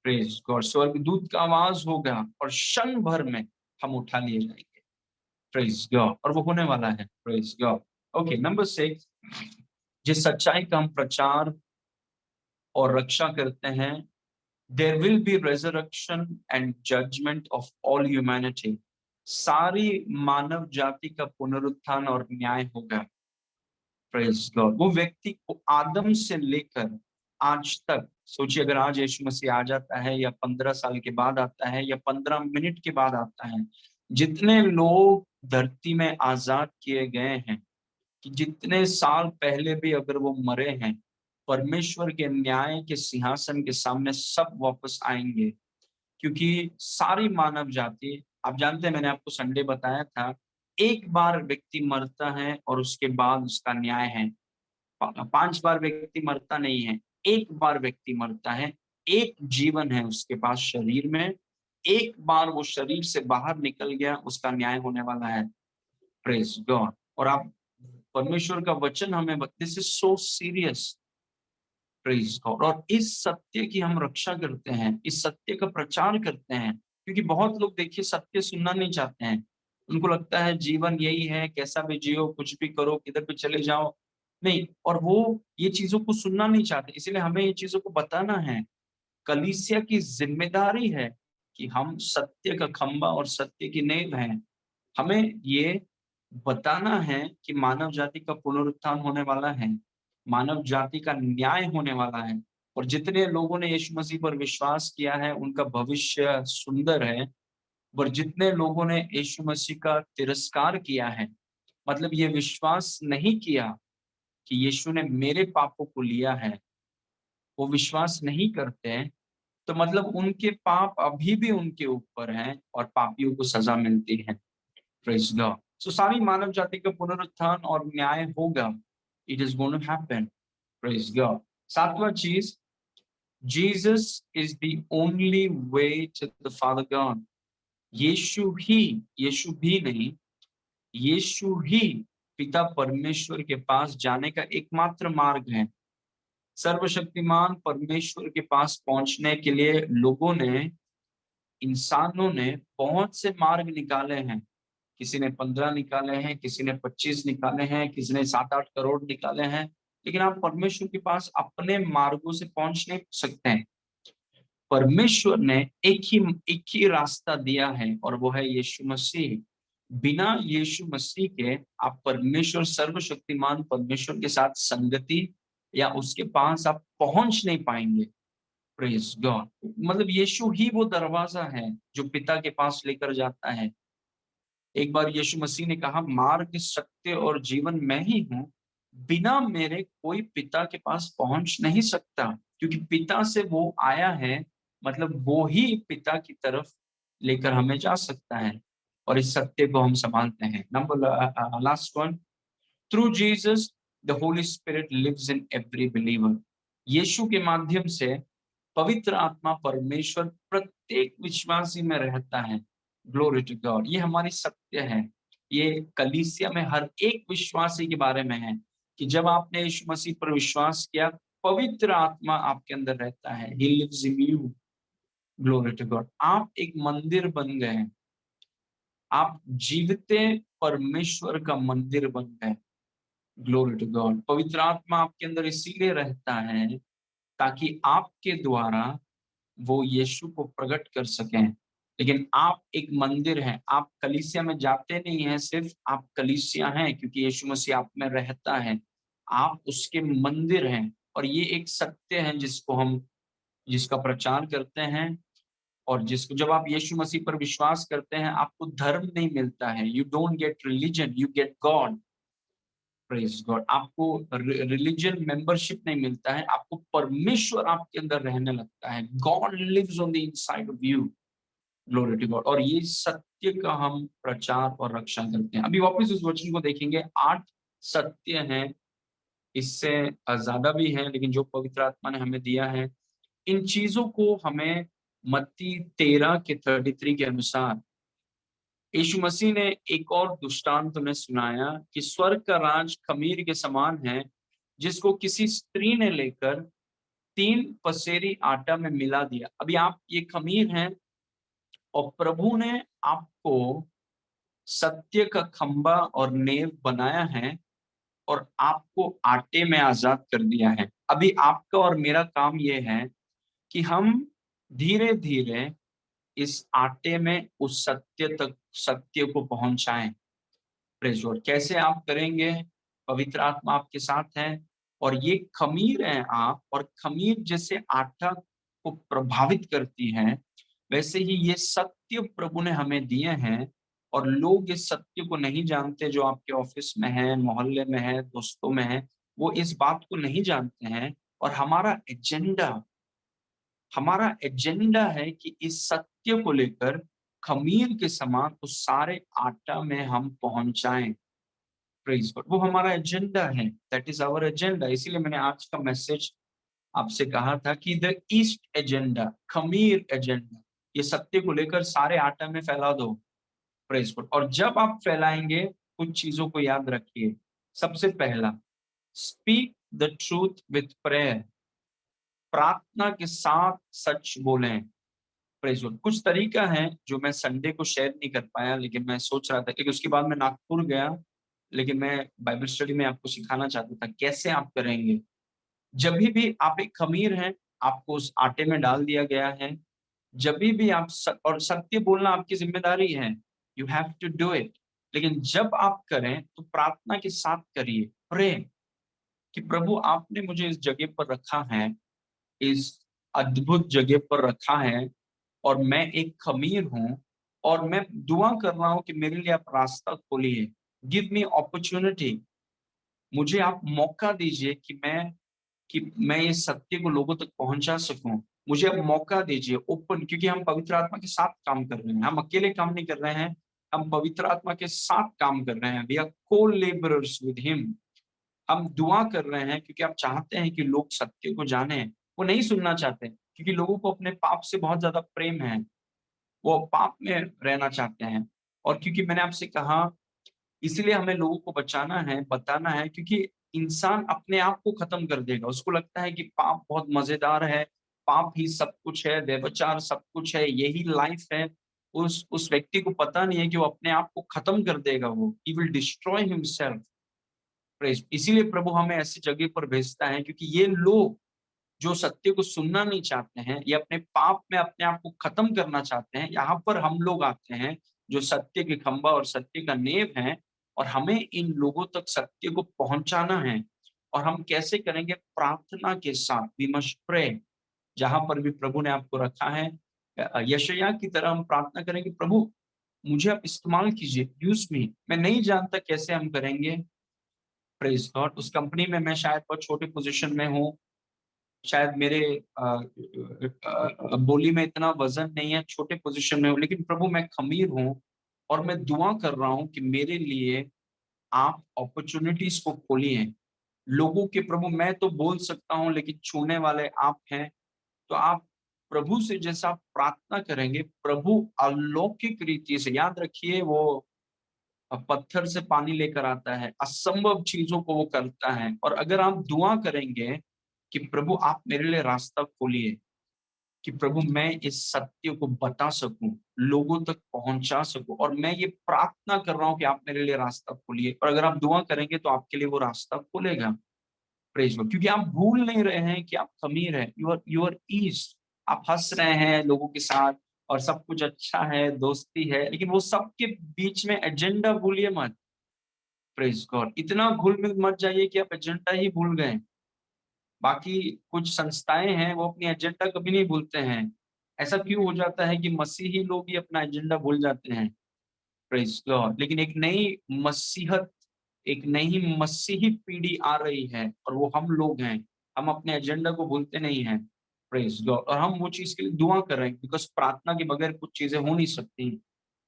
Speaker 1: Praise God. स्वर्गदूत का आवाज होगा और क्षण भर में हम उठा लिए जाएंगे। Praise God. और वो होने वाला है। Praise God. ओके, नंबर 6, जिस सच्चाई का हम प्रचार और रक्षा करते हैं, there will be resurrection and judgement of all humanity. सारी मानव जाति का पुनरुत्थान और न्याय होगा। Praise God. वो व्यक्ति को आदम से लेकर आज तक, सोचिए अगर आज यीशु मसीह आ जाता है या 15 साल के बाद आता है या 15 मिनट के बाद आता है, जितने लोग धरती में आजाद किए गए हैं, कि जितने साल पहले भी अगर वो मरे हैं, परमेश्वर के न्याय के सिंहासन के सामने सब वापस आएंगे। क्योंकि सारी मानव जाति, आप जानते हैं मैंने आपको संडे बताया था, एक बार व्यक्ति मरता है और उसके बाद उसका न्याय है। 5 बार व्यक्ति मरता नहीं है, एक बार व्यक्ति मरता है। एक जीवन है उसके पास शरीर में, एक बार वो शरीर से बाहर निकल गया, उसका न्याय होने वाला है। Praise God. और आप, परमेश्वर का वचन हमें, this is so serious. Praise God. और इस सत्य की हम रक्षा करते हैं, इस सत्य का प्रचार करते हैं, क्योंकि बहुत लोग देखिए सत्य सुनना नहीं चाहते हैं। उनको लगता है जीवन यही है, कैसा भी जियो, कुछ भी करो, किधर भी चले जाओ। नहीं, और वो ये चीजों को सुनना नहीं चाहते, इसलिए हमें ये चीजों को बताना है। कलीसिया की जिम्मेदारी है कि हम सत्य का खंभा और सत्य की नींव हैं। हमें ये बताना है कि मानव जाति का पुनरुत्थान होने वाला है, मानव जाति का न्याय होने वाला है, और जितने लोगों ने यीशु मसीह पर विश्वास किया है उनका भविष्य सुंदर है। और जितने लोगों ने यीशु मसीह का तिरस्कार किया है, मतलब ये विश्वास नहीं किया कि यीशु ने मेरे पापों को लिया है, वो विश्वास नहीं करते हैं, तो मतलब उनके पाप अभी भी उनके ऊपर हैं और पापियों को सजा मिलती है। Praise God. सो सारी मानव जाति का पुनरुत्थान और न्याय होगा। It is going to happen. Praise God. सातवां चीज, Jesus is the only way to the father God. Yeshu भी नहीं, यीशु ही पिता परमेश्वर के पास जाने का एकमात्र मार्ग है। सर्वशक्तिमान परमेश्वर के पास पहुंचने के लिए लोगों ने, इंसानों ने बहुत से मार्ग निकाले हैं। किसी ने 15 निकाले हैं, किसी ने 25 निकाले हैं, किसी ने 7-8 करोड़ निकाले हैं, लेकिन आप परमेश्वर के पास अपने मार्गों से पहुंच नहीं सकते हैं। परमेश्वर ने एक ही रास्ता दिया है और वो है यीशु मसीह। बिना यीशु मसीह के आप परमेश्वर, सर्वशक्तिमान परमेश्वर के साथ संगति या उसके पास आप पहुंच नहीं पाएंगे। Praise God. मतलब यीशु ही वो दरवाजा है जो पिता के पास लेकर जाता है। एक बार यीशु मसीह ने कहा, मार्ग, सत्य और जीवन मैं ही हूँ, बिना मेरे कोई पिता के पास पहुंच नहीं सकता, क्योंकि पिता से वो आया है, मतलब वो ही पिता की तरफ लेकर हमें जा सकता है। और इस सत्य को हम संभालते हैं। Number last one, through Jesus the holy spirit lives in every believer. Yeshu के माध्यम से पवित्र आत्मा परमेश्वर प्रत्येक विश्वासी में रहता है। Glory to God. ये हमारी सत्य है। ये कलीसिया में हर एक विश्वासी के बारे में है कि जब आपने यीशु मसीह पर विश्वास किया, पवित्र आत्मा आपके अंदर रहता है। He lives in you. Glory to God. आप एक मंदिर बन गए, आप जीवते परमेश्वर का मंदिर बन गए। Glory to God. पवित्र आत्मा आपके अंदर इसीलिए रहता है ताकि आपके द्वारा वो यीशु को प्रकट कर सकें। लेकिन आप एक मंदिर हैं, आप कलीसिया में जाते नहीं हैं सिर्फ, आप कलीसिया हैं क्योंकि यीशु मसीह आप में रहता है। आप उसके मंदिर हैं और ये एक सत्य है जिसका प्रचार करते हैं। और जिसको जब आप यीशु मसीह पर विश्वास करते हैं, आपको धर्म नहीं मिलता है। You don't get religion, you get God. Praise God. आपको रिलीजन मेंबरशिप नहीं मिलता है, आपको परमेश्वर आपके अंदर रहने लगता है। God lives on the inside of you. Glory to God. और ये सत्य का हम प्रचार और रक्षा करते हैं। अभी वापस उस वचन को देखेंगे। 8 सत्य हैं, इससे ज्यादा भी है, लेकिन जो पवित्र आत्मा ने हमें दिया है, इन चीजों को हमें मत्ती 13 के 33 के अनुसार यीशु मसीह ने एक और दृष्टांत में सुनाया कि स्वर्ग का राज खमीर के समान है, जिसको किसी स्त्री ने लेकर 3 पसेरी आटा में मिला दिया। अभी आप ये खमीर हैं और प्रभु ने आपको सत्य का खंबा और नेव बनाया है और आपको आटे में आजाद कर दिया है। अभी आपका और मेरा काम ये है कि हम धीरे धीरे इस आटे में उस सत्य को पहुंचाएं। Praise Lord. कैसे आप करेंगे? पवित्र आत्मा आपके साथ है और ये खमीर है आप, और खमीर जैसे आटा को प्रभावित करती है, वैसे ही ये सत्य प्रभु ने हमें दिए हैं। और लोग इस सत्य को नहीं जानते, जो आपके ऑफिस में है, मोहल्ले में है, दोस्तों में है, वो इस बात को नहीं जानते हैं। और हमारा एजेंडा है कि इस सत्य को लेकर खमीर के समान उस सारे आटा में हम पहुंचाएं। Praise God. वो हमारा एजेंडा है, दैट इज आवर एजेंडा। इसीलिए मैंने आज का मैसेज आपसे कहा था कि द ईस्ट एजेंडा, खमीर एजेंडा, ये सत्य को लेकर सारे आटा में फैला दो। Praise God. और जब आप फैलाएंगे, कुछ चीजों को याद रखिए। सबसे पहला, speak the truth with prayer. प्रार्थना के साथ सच बोलें। Praise God. कुछ तरीका है जो मैं संडे को शेयर नहीं कर पाया, लेकिन मैं सोच रहा था, क्योंकि उसके बाद मैं नागपुर गया, लेकिन मैं बाइबल स्टडी में आपको सिखाना चाहता था कैसे आप करेंगे। जब भी आप एक खमीर हैं, आपको उस आटे में डाल दिया गया है। जब भी आप और सत्य बोलना आपकी जिम्मेदारी है, you have to do it. लेकिन जब आप करें तो प्रार्थना के साथ करिए। प्रे कि प्रभु आपने मुझे इस जगह पर रखा है, इस अद्भुत जगह पर रखा है, और मैं एक खमीर हूं, और मैं दुआ कर रहा हूं कि मेरे लिए आप रास्ता खोलिए। Give me opportunity. मुझे आप मौका दीजिए कि मैं इस सत्य को लोगों तक पहुंचा सकूं। मुझे अब मौका दीजिए ओपन, क्योंकि हम पवित्र आत्मा के साथ काम कर रहे हैं। हम अकेले काम नहीं कर रहे हैं, हम पवित्र आत्मा के साथ काम कर रहे हैं। वी आर को लेबरर्स विद हिम। हम दुआ कर रहे हैं क्योंकि आप चाहते हैं कि लोग सत्य को जाने। वो नहीं सुनना चाहते क्योंकि लोगों को अपने पाप से बहुत ज्यादा प्रेम है, वो पाप में रहना चाहते हैं। और क्योंकि मैंने आपसे कहा, इसलिए हमें लोगों को बचाना है, बताना है, क्योंकि इंसान अपने आप को खत्म कर देगा। उसको लगता है कि पाप बहुत मजेदार है, पाप ही सब कुछ है, व्यभिचार सब कुछ है, यही लाइफ है। उस व्यक्ति को पता नहीं है कि वो अपने आप को खत्म कर देगा। वो ही विल डिस्ट्रॉय हिमसेल्फ। इसीलिए प्रभु हमें ऐसी जगह पर भेजता है, क्योंकि ये लोग जो सत्य को सुनना नहीं चाहते हैं, ये अपने पाप में अपने आप को खत्म करना चाहते हैं, यहाँ पर हम लोग आते हैं जो सत्य के खंबा और सत्य का नेव है। और हमें इन लोगों तक सत्य को पहुंचाना है। और हम कैसे करेंगे? प्रार्थना के साथ। We must pray. जहां पर भी प्रभु ने आपको रखा है, यशायाह की तरह हम प्रार्थना करेंगे, प्रभु मुझे आप इस्तेमाल कीजिए, यूज मी। मैं नहीं जानता कैसे हम करेंगे। Praise God. उस कंपनी में मैं शायद बहुत छोटे पोजीशन में हूँ, शायद मेरे बोली में इतना वजन नहीं है, छोटे पोजीशन में हूँ, लेकिन प्रभु मैं खमीर हूँ। और मैं दुआ कर रहा हूँ कि मेरे लिए आप अपॉर्चुनिटीज को खोलिए। लोगों के प्रभु, मैं तो बोल सकता हूँ लेकिन छूने वाले आप हैं। तो आप प्रभु से जैसा आप प्रार्थना करेंगे, प्रभु अलौकिक रीति से, याद रखिए, वो पत्थर से पानी लेकर आता है, असंभव चीजों को वो करता है। और अगर आप दुआ करेंगे कि प्रभु आप मेरे लिए रास्ता खोलिए, कि प्रभु मैं इस सत्य को बता सकूं, लोगों तक पहुंचा सकूं, और मैं ये प्रार्थना कर रहा हूं कि आप मेरे लिए रास्ता खोलिए। और अगर आप दुआ करेंगे तो आपके लिए वो रास्ता खोलेगा। Praise God. क्योंकि आप भूल नहीं रहे हैं कि आप खमीर है, यू आर ईस्ट। आप हंस रहे हैं लोगों के साथ, और सब कुछ अच्छा है, दोस्ती है, लेकिन वो सबके बीच में एजेंडा भूलिए मत। प्रेज गॉड, इतना घुल मिल मत जाइए कि आप एजेंडा ही भूल गए। बाकी कुछ संस्थाएं हैं वो अपनी एजेंडा कभी नहीं भूलते हैं। ऐसा क्यों हो जाता है कि मसीही लोग ही अपना एजेंडा भूल जाते हैं? Praise God. लेकिन एक नई मसीहत, एक नई मसीही पीढ़ी आ रही है और वो हम लोग हैं। हम अपने एजेंडा को भूलते नहीं हैं। Praise God. और हम वो चीज के लिए दुआ कर रहे हैं, बिकॉज प्रार्थना के बगैर कुछ चीजें हो नहीं सकती।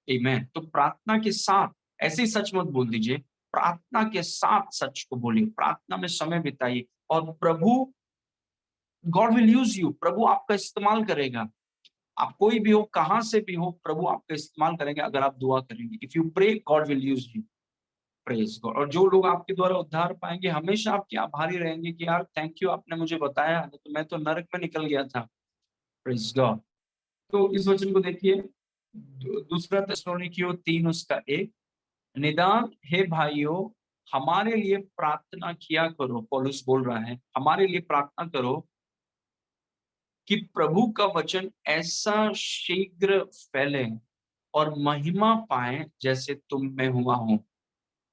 Speaker 1: आमीन। तो प्रार्थना के साथ ऐसे ही सच मत बोल दीजिए, प्रार्थना के साथ सच को बोलिए, प्रार्थना में समय बिताइए और प्रभु, गॉड विल यूज यू, प्रभु आपका इस्तेमाल करेगा। आप कोई भी हो, कहां से भी हो, प्रभु आपका इस्तेमाल करेंगे अगर आप दुआ करेंगे। If you pray, God will use you. Praise God. और जो लोग आपके द्वारा उद्धार पाएंगे हमेशा आपके आभारी रहेंगे कि यार थैंक यू, आपने मुझे बताया, नहीं तो मैं तो नरक में निकल गया था। Praise God. तो इस वचन को देखिए, दूसरा थिस्सलुनीकियों 3 उसका 1, निदान हे भाइयों हमारे लिए प्रार्थना किया करो। पौलुस बोल रहा है, हमारे लिए प्रार्थना करो कि प्रभु का वचन ऐसा शीघ्र फैले और महिमा पाए जैसे तुम में हुआ हो।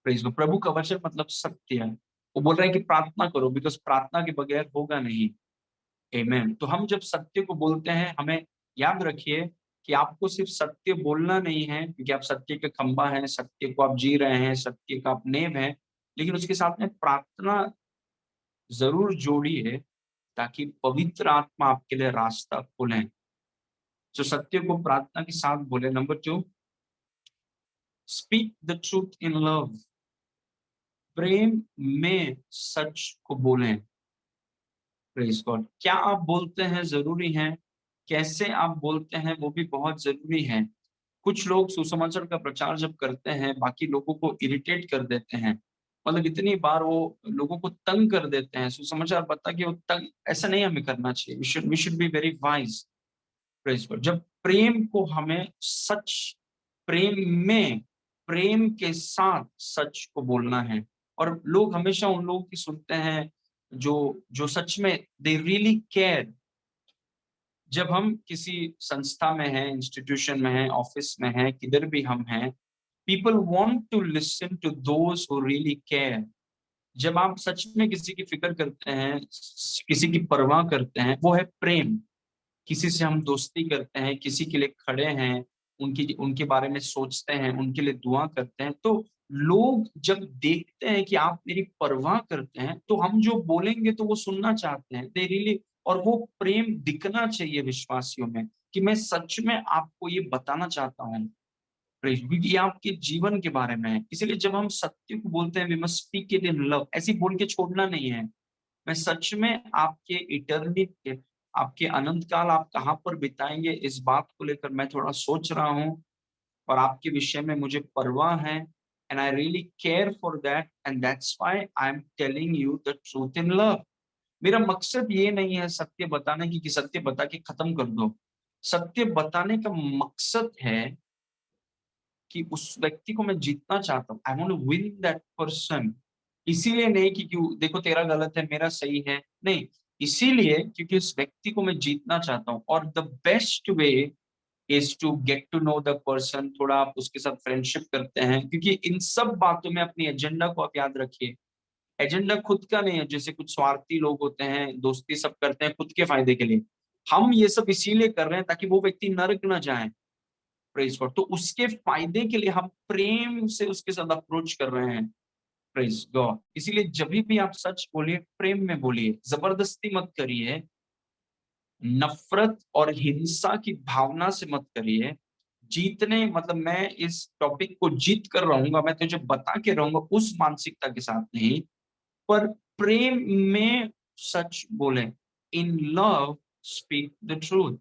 Speaker 1: Praise God. प्रभु का वचन मतलब सत्य है। वो बोल रहा है कि प्रार्थना करो, बिकॉज प्रार्थना के बगैर होगा नहीं। आमीन। तो हम जब सत्य को बोलते हैं, हमें याद रखिए कि आपको सिर्फ सत्य बोलना नहीं है, क्योंकि आप सत्य के खंभा हैं, सत्य को आप जी रहे हैं, सत्य का आप नेम है, लेकिन उसके साथ में प्रार्थना जरूर जोड़िए, ताकि पवित्र आत्मा आपके लिए रास्ता खोले। जो सत्य को प्रार्थना के साथ बोले। Number 2, speak the truth in love. प्रेम में सच को बोलें। Praise God. क्या आप बोलते हैं जरूरी है, कैसे आप बोलते हैं वो भी बहुत जरूरी है। कुछ लोग सुसमाचार का प्रचार जब करते हैं, बाकी लोगों को इरिटेट कर देते हैं। मतलब इतनी बार वो लोगों को तंग कर देते हैं, सुसमाचार बता के वो तंग, ऐसा नहीं हमें करना चाहिए। We should be very wise. Praise God. जब प्रेम को हमें सच, प्रेम में, प्रेम के साथ सच को बोलना है। और लोग हमेशा उन लोगों की सुनते हैं जो जो सच में दे रियली केयर। जब हम किसी संस्था में हैं, इंस्टीट्यूशन में हैं, ऑफिस में हैं, किधर भी हम हैं, people want to listen to those who really care. जब आप सच में किसी की फिक्र करते हैं, किसी की परवाह करते हैं, वो है प्रेम। किसी से हम दोस्ती करते हैं, किसी के लिए खड़े हैं, उनकी उनके बारे में सोचते हैं, उनके लिए दुआ करते हैं, तो लोग जब देखते हैं कि आप मेरी परवाह करते हैं, तो हम जो बोलेंगे तो वो सुनना चाहते हैं, दे रियली। और वो प्रेम दिखना चाहिए विश्वासियों में कि मैं सच में आपको ये बताना चाहता हूँ। क्योंकि ये आपके जीवन के बारे में है। इसलिए जब हम सत्य को बोलते हैं, we must speak it in love. ऐसे बोल के छोड़ना नहीं है। मैं सच में आपके इटर्निटी, आपके अनंत काल आप कहाँ पर बिताएंगे, इस बात को लेकर मैं थोड़ा सोच रहा हूँ, और आपके विषय में मुझे परवाह है। And I really care for that, and that's why I am telling you the truth in love. मेरा मकसद ये नहीं है सत्य बताने की कि सत्य बता के खत्म कर दो। सत्य बताने का मकसद है कि उस व्यक्ति को मैं जीतना चाहता हूँ। I want to win that person. इसीलिए नहीं कि क्यों देखो तेरा गलत है मेरा सही है, नहीं, इसीलिए क्योंकि उस व्यक्ति को मैं जीतना चाहता हूँ। और the best way is to get to know the person. थोड़ा आप उसके साथ फ्रेंडशिप करते हैं, क्योंकि इन सब बातों में अपनी एजेंडा को आप याद रखिए। एजेंडा खुद का नहीं है, जैसे कुछ स्वार्थी लोग होते हैं, दोस्ती सब करते हैं खुद के फायदे के लिए। हम ये सब इसीलिए कर रहे हैं ताकि वो व्यक्ति नरक ना जाए। Praise God. तो उसके फायदे के लिए हम प्रेम से उसके साथ अप्रोच कर रहे हैं। Praise God. इसीलिए जब भी आप सच बोलिए, प्रेम में बोलिए, जबरदस्ती मत करिए, नफरत और हिंसा की भावना से मत करिए। जीतने मतलब मैं इस टॉपिक को जीत कर रहूंगा, मैं तुझे बता के रहूंगा, उस मानसिकता के साथ नहीं, पर प्रेम में सच बोले। In love speak the truth.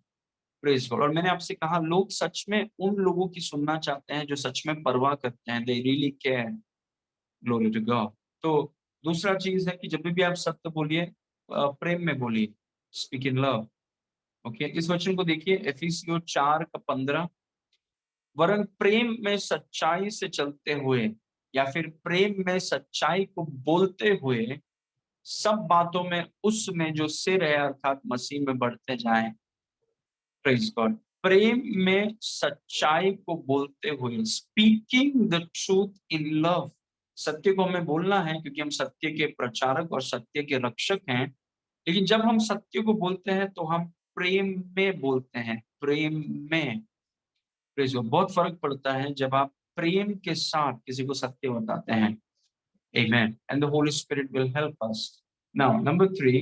Speaker 1: Praise God. और मैंने आपसे कहा, लोग सच में उन लोगों की सुनना चाहते हैं जो सच में परवाह करते हैं, they really care. Glory to God. तो दूसरा चीज है कि जब भी आप सत्य बोलिए, प्रेम में बोलिए, स्पीक इन लव। ओके। इस वचन को देखिए, एफिसियों 4:15। वरन प्रेम में सच्चाई से चलते हुए, या फिर प्रेम में सच्चाई को बोलते हुए, सब बातों में उसमें जो सिर है अर्थात मसीह में बढ़ते जाएं। Praise God. प्रेम में सच्चाई को बोलते हुए, speaking the truth in love. सत्य को हमें बोलना है क्योंकि हम सत्य के प्रचारक और सत्य के रक्षक हैं। लेकिन जब हम सत्य को बोलते हैं तो हम प्रेम में बोलते हैं, प्रेम में। Praise God. बहुत फर्क पड़ता है जब आप प्रेम के साथ किसी को सत्य बताते हैं। Amen. And the Holy Spirit will help us. Now, number 3,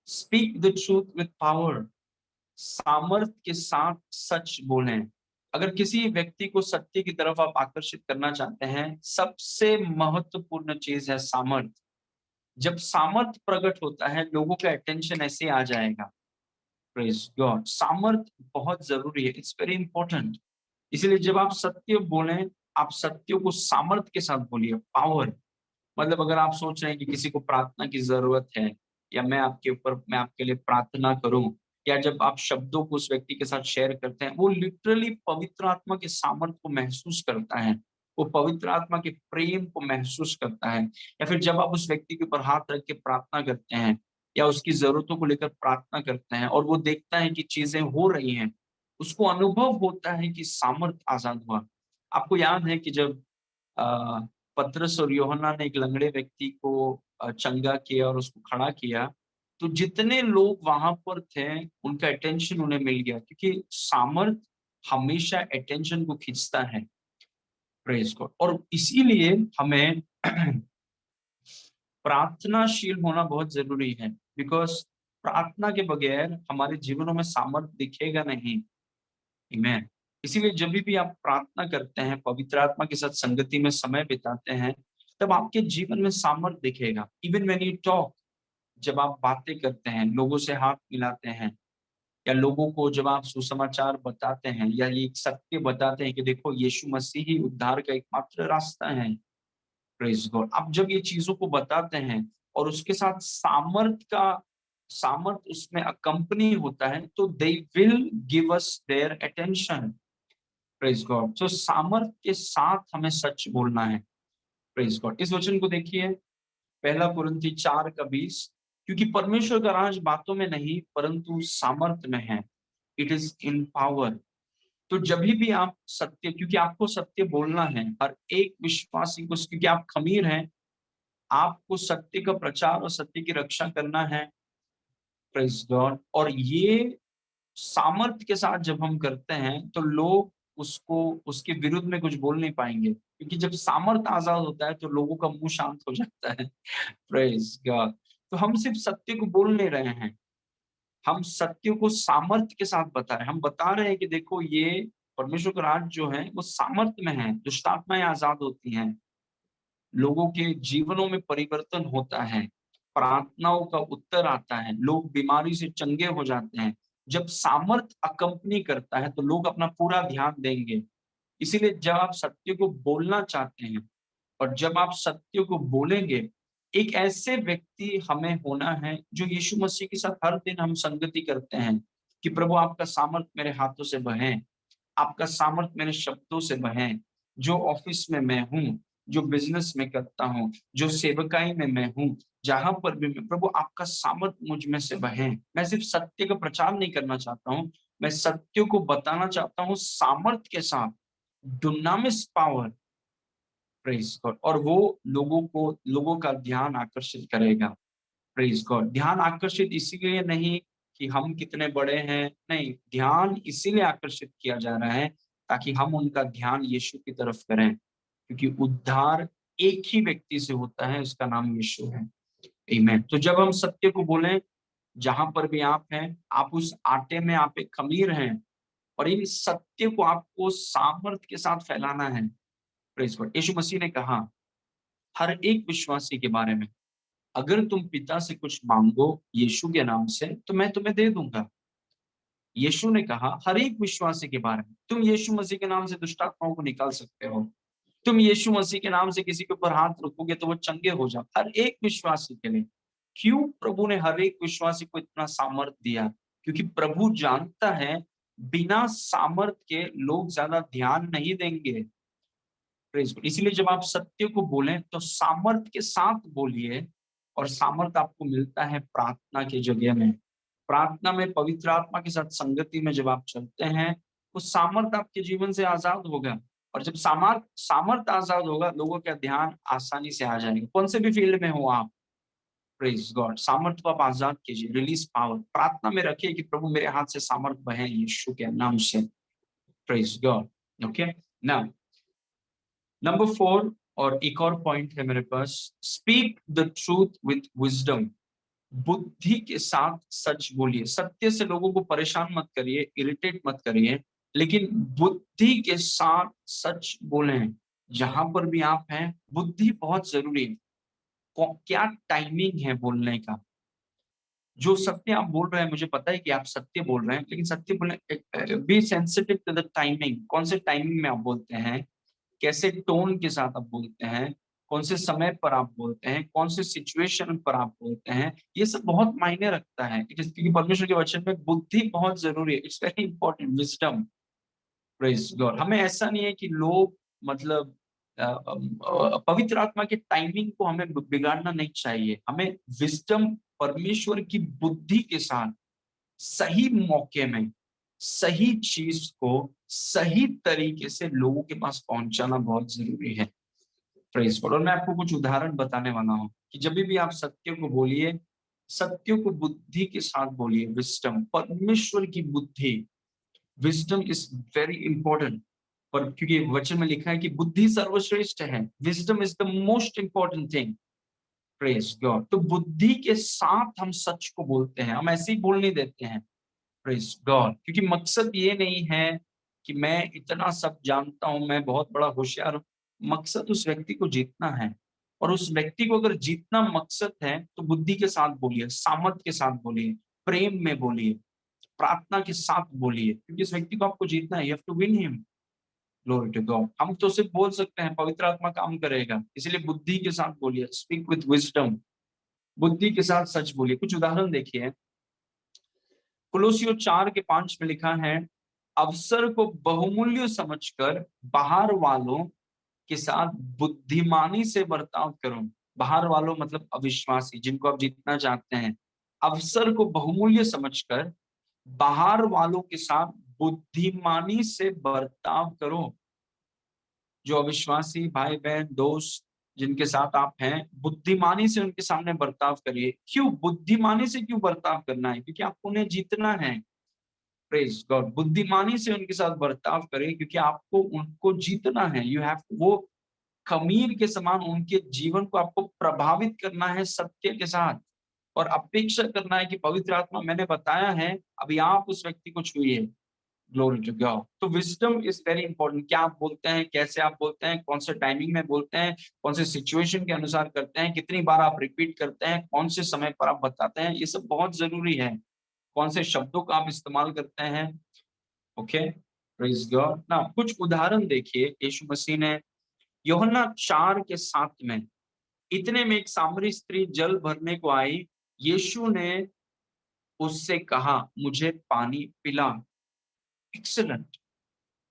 Speaker 1: speak the truth with power. सामर्थ के साथ सच बोलें। अगर किसी व्यक्ति को सत्य की तरफ आप आकर्षित करना चाहते हैं, सबसे महत्वपूर्ण चीज है सामर्थ। जब सामर्थ प्रकट होता है, लोगों का अटेंशन ऐसे आ जाएगा। Praise God. सामर्थ बहुत जरूरी है, इट्स वेरी इंपॉर्टेंट। इसलिए जब आप सत्य बोलें, आप सत्य को सामर्थ के साथ बोलिए, पावर। मतलब अगर आप सोच रहे हैं कि किसी को प्रार्थना की जरूरत है, या मैं आपके लिए प्रार्थना करूं, या जब आप शब्दों को उस व्यक्ति के साथ शेयर करते हैं, वो लिटरली पवित्र आत्मा के सामर्थ को महसूस करता है, वो पवित्र आत्मा के प्रेम को महसूस करता है। या फिर जब आप उस व्यक्ति के ऊपर हाथ रख के प्रार्थना करते हैं, या उसकी जरूरतों को लेकर प्रार्थना करते हैं, और वो देखता है कि चीजें हो रही हैं, उसको अनुभव होता है कि सामर्थ आजाद हुआ। आपको याद है कि जब पतरस और यूहन्ना ने एक लंगड़े व्यक्ति को चंगा किया और उसको खड़ा किया, तो जितने लोग वहां पर थे, उनका अटेंशन उन्हें मिल गया, क्योंकि सामर्थ हमेशा अटेंशन को खींचता है। Praise God. और इसीलिए हमें प्रार्थनाशील होना बहुत जरूरी है, बिकॉज प्रार्थना के बगैर हमारे जीवनों में सामर्थ दिखेगा नहीं। आमीन। इसीलिए जब भी आप प्रार्थना करते हैं, पवित्र आत्मा के साथ संगति में समय बिताते हैं, तब आपके जीवन में सामर्थ दिखेगा। इवन व्हेन यू टॉक, जब आप बातें करते हैं, लोगों से हाथ मिलाते हैं, या लोगों को जब आप सुसमाचार बताते हैं, या ये एक सत्य बताते हैं कि देखो यीशु मसीह ही उद्धार का एकमात्र रास्ता है। Praise God. आप जब ये चीजों को बताते हैं और उसके साथ सामर्थ उसमें अकम्पनी होता है, तो they will give us their attention. Praise God. तो सामर्थ के साथ हमें सच बोलना है। Praise God. इस वचन को देखिए, पहला कुरिन्थी 4:20, क्योंकि परमेश्वर का राज बातों में नहीं परंतु सामर्थ में है। It is in power. तो जब भी आप सत्य, क्योंकि आपको सत्य बोलना है, हर एक विश्वासी को, क्योंकि आप खमीर हैं, आपको सत्य का प्रचार और सत्य की रक्षा करना है। Praise God. और ये सामर्थ्य के साथ जब हम करते हैं, तो लोग उसको, उसके विरुद्ध में कुछ बोल नहीं पाएंगे, क्योंकि जब सामर्थ्य आजाद होता है तो लोगों का मुंह शांत हो जाता है। Praise God. तो हम सिर्फ सत्य को बोल नहीं रहे हैं, हम सत्य को सामर्थ्य के साथ बता रहे हैं। हम बता रहे हैं कि देखो, ये परमेश्वर का राज जो है वो सामर्थ्य में है, दुष्ट आत्माएं आजाद होती हैं, लोगों के जीवनों में परिवर्तन होता है, प्रार्थनाओं का उत्तर आता है, लोग बीमारी से चंगे हो जाते हैं। जब सामर्थ अकम्पनी करता है तो लोग अपना पूरा ध्यान देंगे। इसीलिए जब आप सत्य को बोलना चाहते हैं, और जब आप सत्य को बोलेंगे, एक ऐसे व्यक्ति हमें होना है जो यीशु मसीह के साथ हर दिन हम संगति करते हैं, कि प्रभु आपका सामर्थ मेरे हाथों से बहे, आपका सामर्थ मेरे शब्दों से बहे। जो ऑफिस में मैं हूँ, जो बिजनेस में करता हूँ, जो सेवकाई में मैं हूँ, जहां पर भी मैं, प्रभु आपका सामर्थ मुझ में से बहे। मैं सिर्फ सत्य का प्रचार नहीं करना चाहता हूँ, मैं सत्य को बताना चाहता हूँ सामर्थ के साथ, डुनामिस पावर। Praise God. और वो लोगों का ध्यान आकर्षित करेगा। Praise God. ध्यान आकर्षित इसीलिए नहीं कि हम कितने बड़े हैं, नहीं, ध्यान इसीलिए आकर्षित किया जा रहा है ताकि हम उनका ध्यान यीशु की तरफ करें, क्योंकि उद्धार एक ही व्यक्ति से होता है, उसका नाम यीशु है। आमीन। तो जब हम सत्य को बोलें, जहां पर भी आप हैं, आप उस आटे में आप एक खमीर हैं, और इन सत्य को आपको सामर्थ के साथ फैलाना है। Praise God. यीशु मसीह ने कहा हर एक विश्वासी के बारे में, अगर तुम पिता से कुछ मांगो यीशु के नाम से, तो मैं तुम्हें दे दूंगा। यीशु ने कहा हर एक विश्वासी के बारे में, तुम यीशु मसीह के नाम से दुष्ट आत्माओं को निकाल सकते हो, तुम यीशु मसीह के नाम से किसी के ऊपर हाथ रखोगे तो वो चंगे हो जाओ। हर एक विश्वासी के लिए। क्यों प्रभु ने हर एक विश्वासी को इतना सामर्थ दिया? क्योंकि प्रभु जानता है बिना सामर्थ के लोग ज्यादा ध्यान नहीं देंगे। Praise God. इसलिए जब आप सत्य को बोलें तो सामर्थ के साथ बोलिए, और सामर्थ आपको मिलता है प्रार्थना की जगह में। प्रार्थना में पवित्र आत्मा के साथ संगति में जब आप चलते हैं, वो सामर्थ आपके जीवन से आजाद होगा। और जब सामर्थ आजाद होगा, लोगों का ध्यान आसानी से आ जाएगा, कौन से भी फील्ड में हो आप। प्रेज गॉड, सामर्थ को आप आजाद कीजिए, रिलीज पावर, प्रार्थना में रखिए कि प्रभु मेरे हाथ से सामर्थ बहे यीशु के नाम से। Praise God. Okay, now number 4 और एक और पॉइंट है मेरे पास, speak the truth with wisdom. बुद्धि के साथ सच बोलिए। सत्य से लोगों को परेशान मत करिए, इरिटेट मत करिए, लेकिन बुद्धि के साथ सच बोलें। जहां पर भी आप हैं, बुद्धि बहुत जरूरी है। क्या टाइमिंग है बोलने का। जो सत्य आप बोल रहे हैं, मुझे पता है कि आप सत्य बोल रहे हैं, लेकिन सत्य बोलने, be sensitive to the timing. कौन से टाइमिंग में आप बोलते हैं, कैसे टोन के साथ आप बोलते हैं, कौन से समय पर आप बोलते हैं, कौन से सिचुएशन पर आप बोलते हैं, ये सब बहुत मायने रखता है। क्योंकि परमेश्वर के वचन में बुद्धि बहुत जरूरी है। It's very important, wisdom. Praise God. हमें ऐसा नहीं है कि लोग मतलब पवित्र आत्मा के टाइमिंग को हमें बिगाड़ना नहीं चाहिए। हमें विजडम, परमेश्वर की बुद्धि के साथ सही मौके में सही चीज को सही तरीके से लोगों के पास पहुंचाना बहुत जरूरी है। Praise God. और मैं आपको कुछ उदाहरण बताने वाला हूं कि जब भी आप सत्य को बोलिए, सत्य को बुद्धि के साथ बोलिए। विजडम, परमेश्वर की बुद्धि, विजडम इज वेरी इंपॉर्टेंट। पर क्योंकि वचन में लिखा है कि बुद्धि सर्वश्रेष्ठ है, wisdom is the most important thing. Praise God. तो बुद्धि के साथ हम सच को बोलते हैं, हम ऐसे ही बोलने देते हैं। Praise God. क्योंकि मकसद ये नहीं है कि मैं इतना सब जानता हूं, मैं बहुत बड़ा होशियार हूं। मकसद उस व्यक्ति को जीतना है। और उस व्यक्ति को अगर जीतना मकसद है, तो बुद्धि के साथ बोलिए, सामर्थ के साथ बोलिए, प्रेम में बोलिए, प्रार्थना के साथ बोलिए, क्योंकि इस व्यक्ति को आपको जीतना है। You have to win him. Glory to God. हम तो सिर्फ बोल सकते हैं, पवित्र आत्मा काम करेगा। इसलिए बुद्धि के साथ बोलिए, स्पीक विथ विजडम। बुद्धि के साथ सच बोलिए। कुछ उदाहरण देखिए, कुलोसियों 4:5 में लिखा है, अवसर को बहुमूल्य समझकर बाहर वालों के साथ बुद्धिमानी से बर्ताव करो। बाहर वालों मतलब अविश्वासी, जिनको आप जीतना चाहते हैं। अवसर को बहुमूल्य समझकर बाहर वालों के साथ बुद्धिमानी से बर्ताव करो। जो अविश्वासी भाई बहन दोस्त जिनके साथ आप हैं, बुद्धिमानी से उनके सामने बर्ताव करिए। क्यों बुद्धिमानी से क्यों बर्ताव करना है? क्योंकि आपको उन्हें जीतना है। Praise God. बुद्धिमानी से उनके साथ बर्ताव करें, क्योंकि आपको उनको जीतना है। यू हैव, वो खमीर के समान उनके जीवन को आपको प्रभावित करना है सत्य के साथ। और अपेक्षा करना है कि पवित्र आत्मा मैंने बताया है, अभी आप उस व्यक्ति को छुइए। Glory to God. तो विजडम इज वेरी इंपॉर्टेंट। क्या आप बोलते हैं, कैसे आप बोलते हैं, कौन से टाइमिंग में बोलते हैं, कौन से सिचुएशन के अनुसार करते हैं, कितनी बार आप रिपीट करते हैं, कौन से समय पर आप बताते हैं, ये सब बहुत जरूरी है। कौन से शब्दों का आप इस्तेमाल करते हैं। Okay, praise God. ना कुछ उदाहरण देखिए, यीशु मसीह ने यूहन्ना 4:7 में, इतने में एक सामरी स्त्री जल भरने को आई। यीशु ने उससे कहा, मुझे पानी पिला। एक्सीलेंट।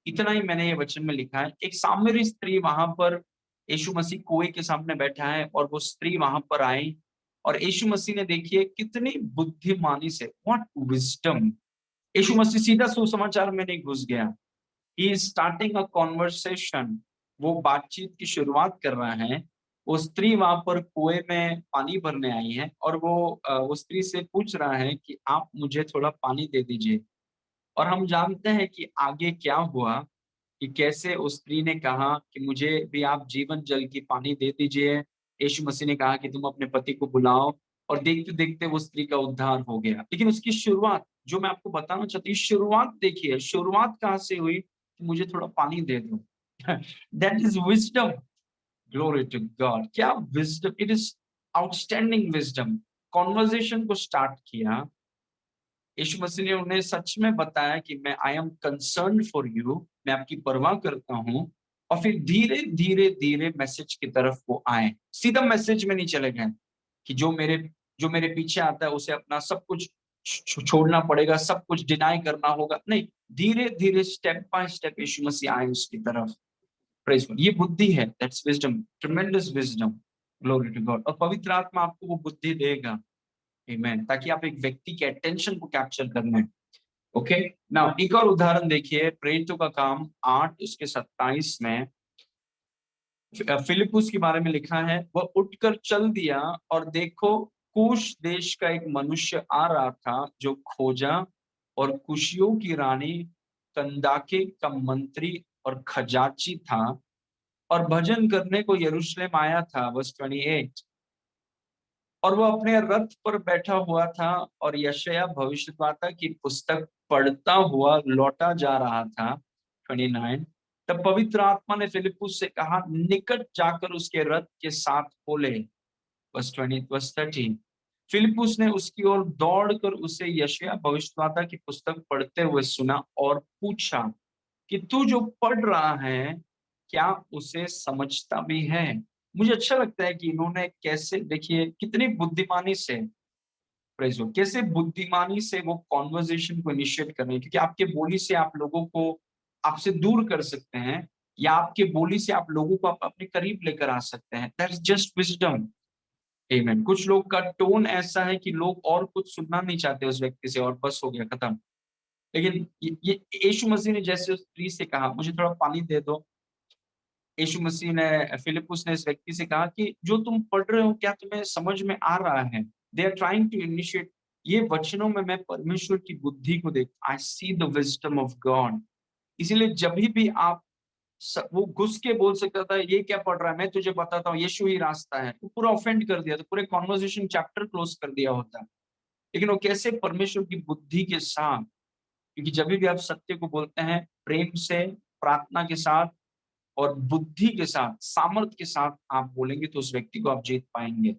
Speaker 1: इतना ही मैंने ये वचन में लिखा है। एक सामरी स्त्री वहां पर, यीशु मसीह कुएं के सामने बैठा है और वो स्त्री वहां पर आई, और यीशु मसीह ने देखिए कितनी बुद्धिमानी से, व्हाट विजडम। यीशु मसीह सीधा सुसमाचार में नहीं घुस गया। He is starting a conversation. वो बातचीत की शुरुआत कर रहा है। वो स्त्री वहां पर कुएं में पानी भरने आई है, और वो स्त्री से पूछ रहा है कि आप मुझे थोड़ा पानी दे दीजिए। और हम जानते हैं कि आगे क्या हुआ, कि कैसे उस स्त्री ने कहा कि मुझे भी आप जीवन जल की पानी दे दीजिए। यीशु मसीह ने कहा कि तुम अपने पति को बुलाओ, और देखते देखते वो स्त्री का उद्धार हो गया। लेकिन उसकी शुरुआत, जो मैं आपको बताना चाहती हूँ, शुरुआत देखिए, शुरुआत कहाँ से हुई कि मुझे थोड़ा पानी दे दो। That is wisdom. Glory to God. क्या wisdom, it is outstanding wisdom. Conversation को स्टार्ट किया। यीशु मसीह ने उन्हें सच में बताया कि मैं I am concern for you, मैं आपकी परवाह करता हूं। और फिर धीरे धीरे धीरे मैसेज की तरफ वो आए। सीधा मैसेज में नहीं चले गए कि जो मेरे पीछे आता है उसे अपना सब कुछ छोड़ना पड़ेगा, सब कुछ डिनाई करना होगा। नहीं, धीरे धीरे स्टेप बाय स्टेप यीशु मसीह आए उसकी तरफ। Praise God. ये बुद्धि है, that's wisdom, tremendous wisdom. Glory to God. और पवित्र आत्मा आपको वो बुद्धि देगा। आमेन, ताकि आप एक व्यक्ति के अटेंशन को कैप्चर करना है। ओके, नाउ एक और उदाहरण देखिए, प्रेरितों का काम 8 उसके 27 में फिलिपुस के बारे में लिखा है, वह उठकर चल दिया और देखो कूश देश का एक मनुष्य आ रहा था जो खोजा और कुशियों की रानी कंदाके का मंत्री और खजांची था और भजन करने को यरूशलेम आया था। वर्स 28, और वो अपने रथ पर बैठा हुआ था और यशायाह भविष्यद्वक्ता की पुस्तक पढ़ता हुआ लौटा जा रहा था। 29, तब पवित्र आत्मा ने फिलिपुस से कहा, निकट जाकर उसके रथ के साथ खोले। वर्स 20, वर्स 13, फिलिपुस ने उसकी ओर दौड़कर उसे यशायाह भविष्यद्वक्ता की पुस्तक पढ़ते हुए सुना और पूछा कि तू जो पढ़ रहा है क्या उसे समझता भी है। मुझे अच्छा लगता है कि इन्होंने कैसे, देखिए कितनी बुद्धिमानी से, प्रेज लॉर्ड, कैसे बुद्धिमानी से वो कॉन्वर्जेशन को इनिशिएट कर रहे हैं, क्योंकि आपके बोली से आप लोगों को आपसे दूर कर सकते हैं, या आपके बोली से आप लोगों को अपने करीब लेकर आ सकते हैं। That's just wisdom. आमेन। कुछ लोग का टोन ऐसा है कि लोग और कुछ सुनना नहीं चाहते उस व्यक्ति से, और बस हो गया, खत्म। लेकिन ये यीशु मसीह ने जैसे उस स्त्री से कहा, मुझे थोड़ा पानी दे दो, यीशु मसीह ने, फिलिपुस ने इस व्यक्ति से कहा कि जो तुम पढ़ रहे हो क्या तुम्हें समझ में आ रहा है। They are trying to initiate. ये वचनों में मैं परमेश्वर की बुद्धि को देख, I see the wisdom of God. इसीलिए जब भी आप वो घुस के बोल सकता था, ये क्या पढ़ रहा है, मैं तुझे बताता हूँ यीशु ही रास्ता है, तो पूरा ऑफेंड कर दिया, तो पूरे कॉन्वर्सेशन चैप्टर क्लोज कर दिया होता। लेकिन वो कैसे परमेश्वर की बुद्धि के साथ, क्योंकि जब भी आप सत्य को बोलते हैं प्रेम से, प्रार्थना के साथ और बुद्धि के साथ, सामर्थ के साथ आप बोलेंगे, तो उस व्यक्ति को आप जीत पाएंगे।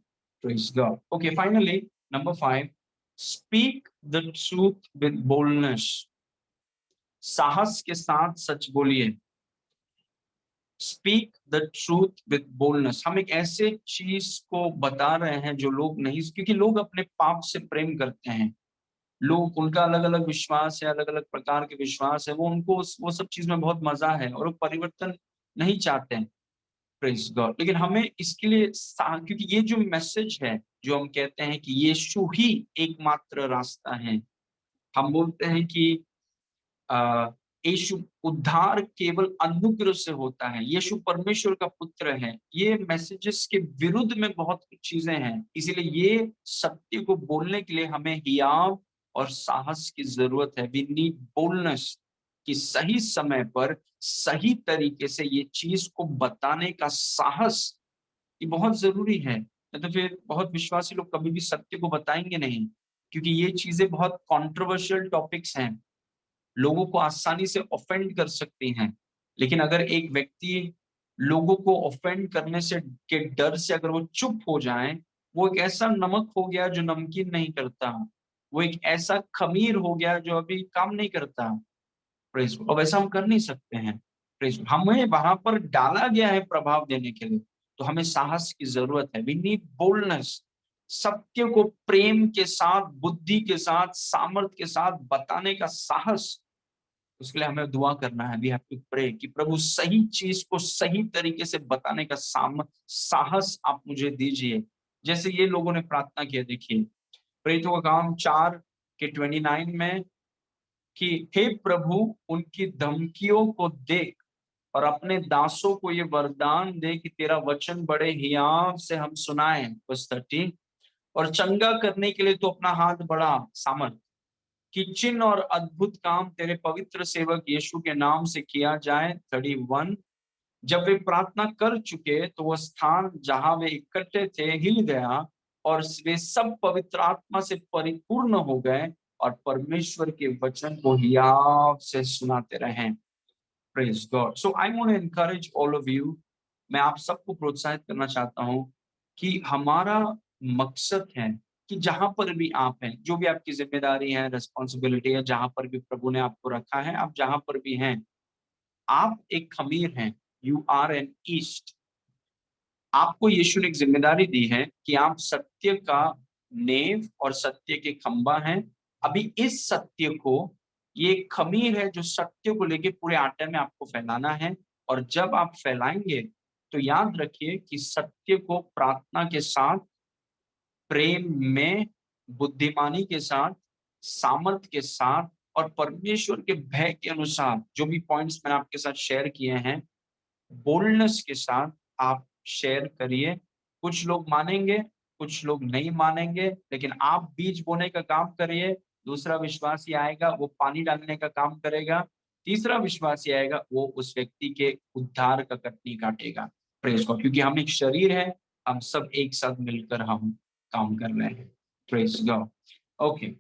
Speaker 1: Praise God. Okay, finally number 5, speak the truth with boldness. साहस के साथ सच बोलिए। Speak the truth with boldness. हम एक ऐसे चीज को बता रहे हैं जो लोग नहीं, क्योंकि लोग अपने पाप से प्रेम करते हैं। लोग, उनका अलग अलग विश्वास है, अलग अलग प्रकार के विश्वास है, वो उनको वो सब चीज में बहुत मजा है और वो परिवर्तन नहीं चाहते हैं। Praise God. लेकिन हमें इसके लिए क्योंकि ये जो मैसेज है, जो हम कहते हैं कि यीशु ही एकमात्र रास्ता है, हम बोलते हैं कि यीशु उद्धार केवल अनुग्रह से होता है, यीशु परमेश्वर का पुत्र है, ये मैसेजेस के विरुद्ध में बहुत कुछ चीजें हैं। इसीलिए ये सत्य को बोलने के लिए हमें हियाव और साहस की जरूरत है। वी नीड बोल्डनेस, कि सही समय पर सही तरीके से ये चीज को बताने का साहस, ये बहुत जरूरी है। नहीं तो फिर बहुत विश्वासी लोग कभी भी सत्य को बताएंगे नहीं, क्योंकि ये चीजें बहुत कंट्रोवर्शियल टॉपिक्स हैं, लोगों को आसानी से ऑफेंड कर सकती हैं। लेकिन अगर एक व्यक्ति लोगों को ऑफेंड करने से के डर से अगर वो चुप हो जाए, वो एक ऐसा नमक हो गया जो नमकीन नहीं करता, वो एक ऐसा खमीर हो गया जो अभी काम नहीं करता। प्रेज, अब ऐसा हम कर नहीं सकते हैं। प्रेज, हमें वहां पर डाला गया है प्रभाव देने के लिए, तो हमें साहस की जरूरत है। वी नीड बोल्डनेस, सत्य को प्रेम के साथ, बुद्धि के साथ, सामर्थ के साथ बताने का साहस। उसके लिए हमें दुआ करना है। वी हैव टू प्रे कि प्रभु सही चीज को सही तरीके से बताने का साहस आप मुझे दीजिए, जैसे ये लोगों ने प्रार्थना किया। देखिए प्रेरितों का काम 4 के 29 में कि हे प्रभु उनकी धमकियों को देख और अपने दासों को ये वरदान दे कि तेरा वचन बड़े हियाव से हम सुनाएं। बस 30, और चंगा करने के लिए तो अपना हाथ बढ़ा सामर्थ, कि चिन्ह और अद्भुत काम तेरे पवित्र सेवक यीशु के नाम से किया जाए। 31, जब वे प्रार्थना कर चुके तो वह स्थान जहां वे इकट्ठे थे हिल गया और वे सब पवित्र आत्मा से परिपूर्ण हो गए और परमेश्वर के वचन को हियाव से सुनाते रहे। Praise God. So I want to encourage all of you, मैं आप सबको प्रोत्साहित करना चाहता हूं कि हमारा मकसद है कि जहां पर भी आप हैं, जो भी आपकी जिम्मेदारी है, रिस्पॉन्सिबिलिटी है, जहां पर भी प्रभु ने आपको रखा है, आप जहां पर भी हैं, आप एक खमीर हैं। You are an yeast. आपको यीशु ने एक जिम्मेदारी दी है कि आप सत्य का नेव और सत्य के खंबा हैं। अभी इस सत्य को, ये एक खमीर है जो सत्य को लेके पूरे आटे में आपको फैलाना है। और जब आप फैलाएंगे तो याद रखिए कि सत्य को प्रार्थना के साथ, प्रेम में, बुद्धिमानी के साथ, सामर्थ के साथ और परमेश्वर के भय के अनुसार जो भी पॉइंट्स मैंने आपके साथ शेयर किए हैं, बोल्डनेस के साथ आप शेयर करिए। कुछ लोग मानेंगे, कुछ लोग नहीं मानेंगे, लेकिन आप बीज बोने का काम करिए। दूसरा विश्वासी आएगा, वो पानी डालने का काम करेगा। तीसरा विश्वासी आएगा, वो उस व्यक्ति के उद्धार का कटनी काटेगा। प्रेज़ गॉड, क्योंकि हम एक शरीर है, हम सब एक साथ मिलकर हम काम कर रहे हैं। Praise God. ओके,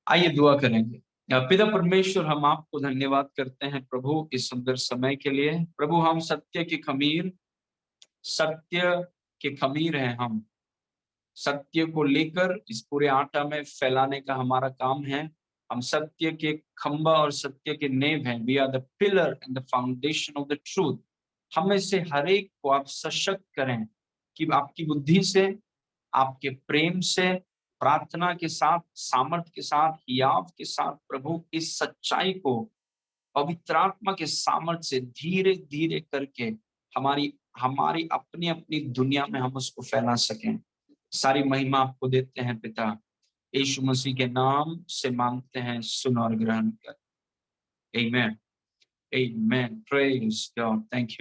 Speaker 1: आइए दुआ करेंगे। पिता परमेश्वर, हम आपको धन्यवाद करते हैं प्रभु इस सुंदर समय के लिए। प्रभु, हम सत्य के खमीर हैं हम। सत्य को लेकर इस पूरे आटा में फैलाने का हमारा काम है। हम सत्य के खंभा और सत्य के नींव हैं। We are the pillar and the foundation of the truth. हमें से हर एक को आप सशक्त करें कि आपकी बुद्धि से, आपके प्रेम से, प्रार्थना के साथ, सामर्थ के साथ, हियाव के साथ प्रभु इस सच्चाई को पवित्र आत्मा के सामर्थ्य से धीरे-धीरे करके हमारी हमारी अपनी-अपनी दुनिया में हम उसको फैला सकें। सारी महिमा आपको देते हैं पिता। यीशु मसीह के नाम से मांगते हैं, सुन और ग्रहण कर। Amen. Amen. Praise God. Thank you.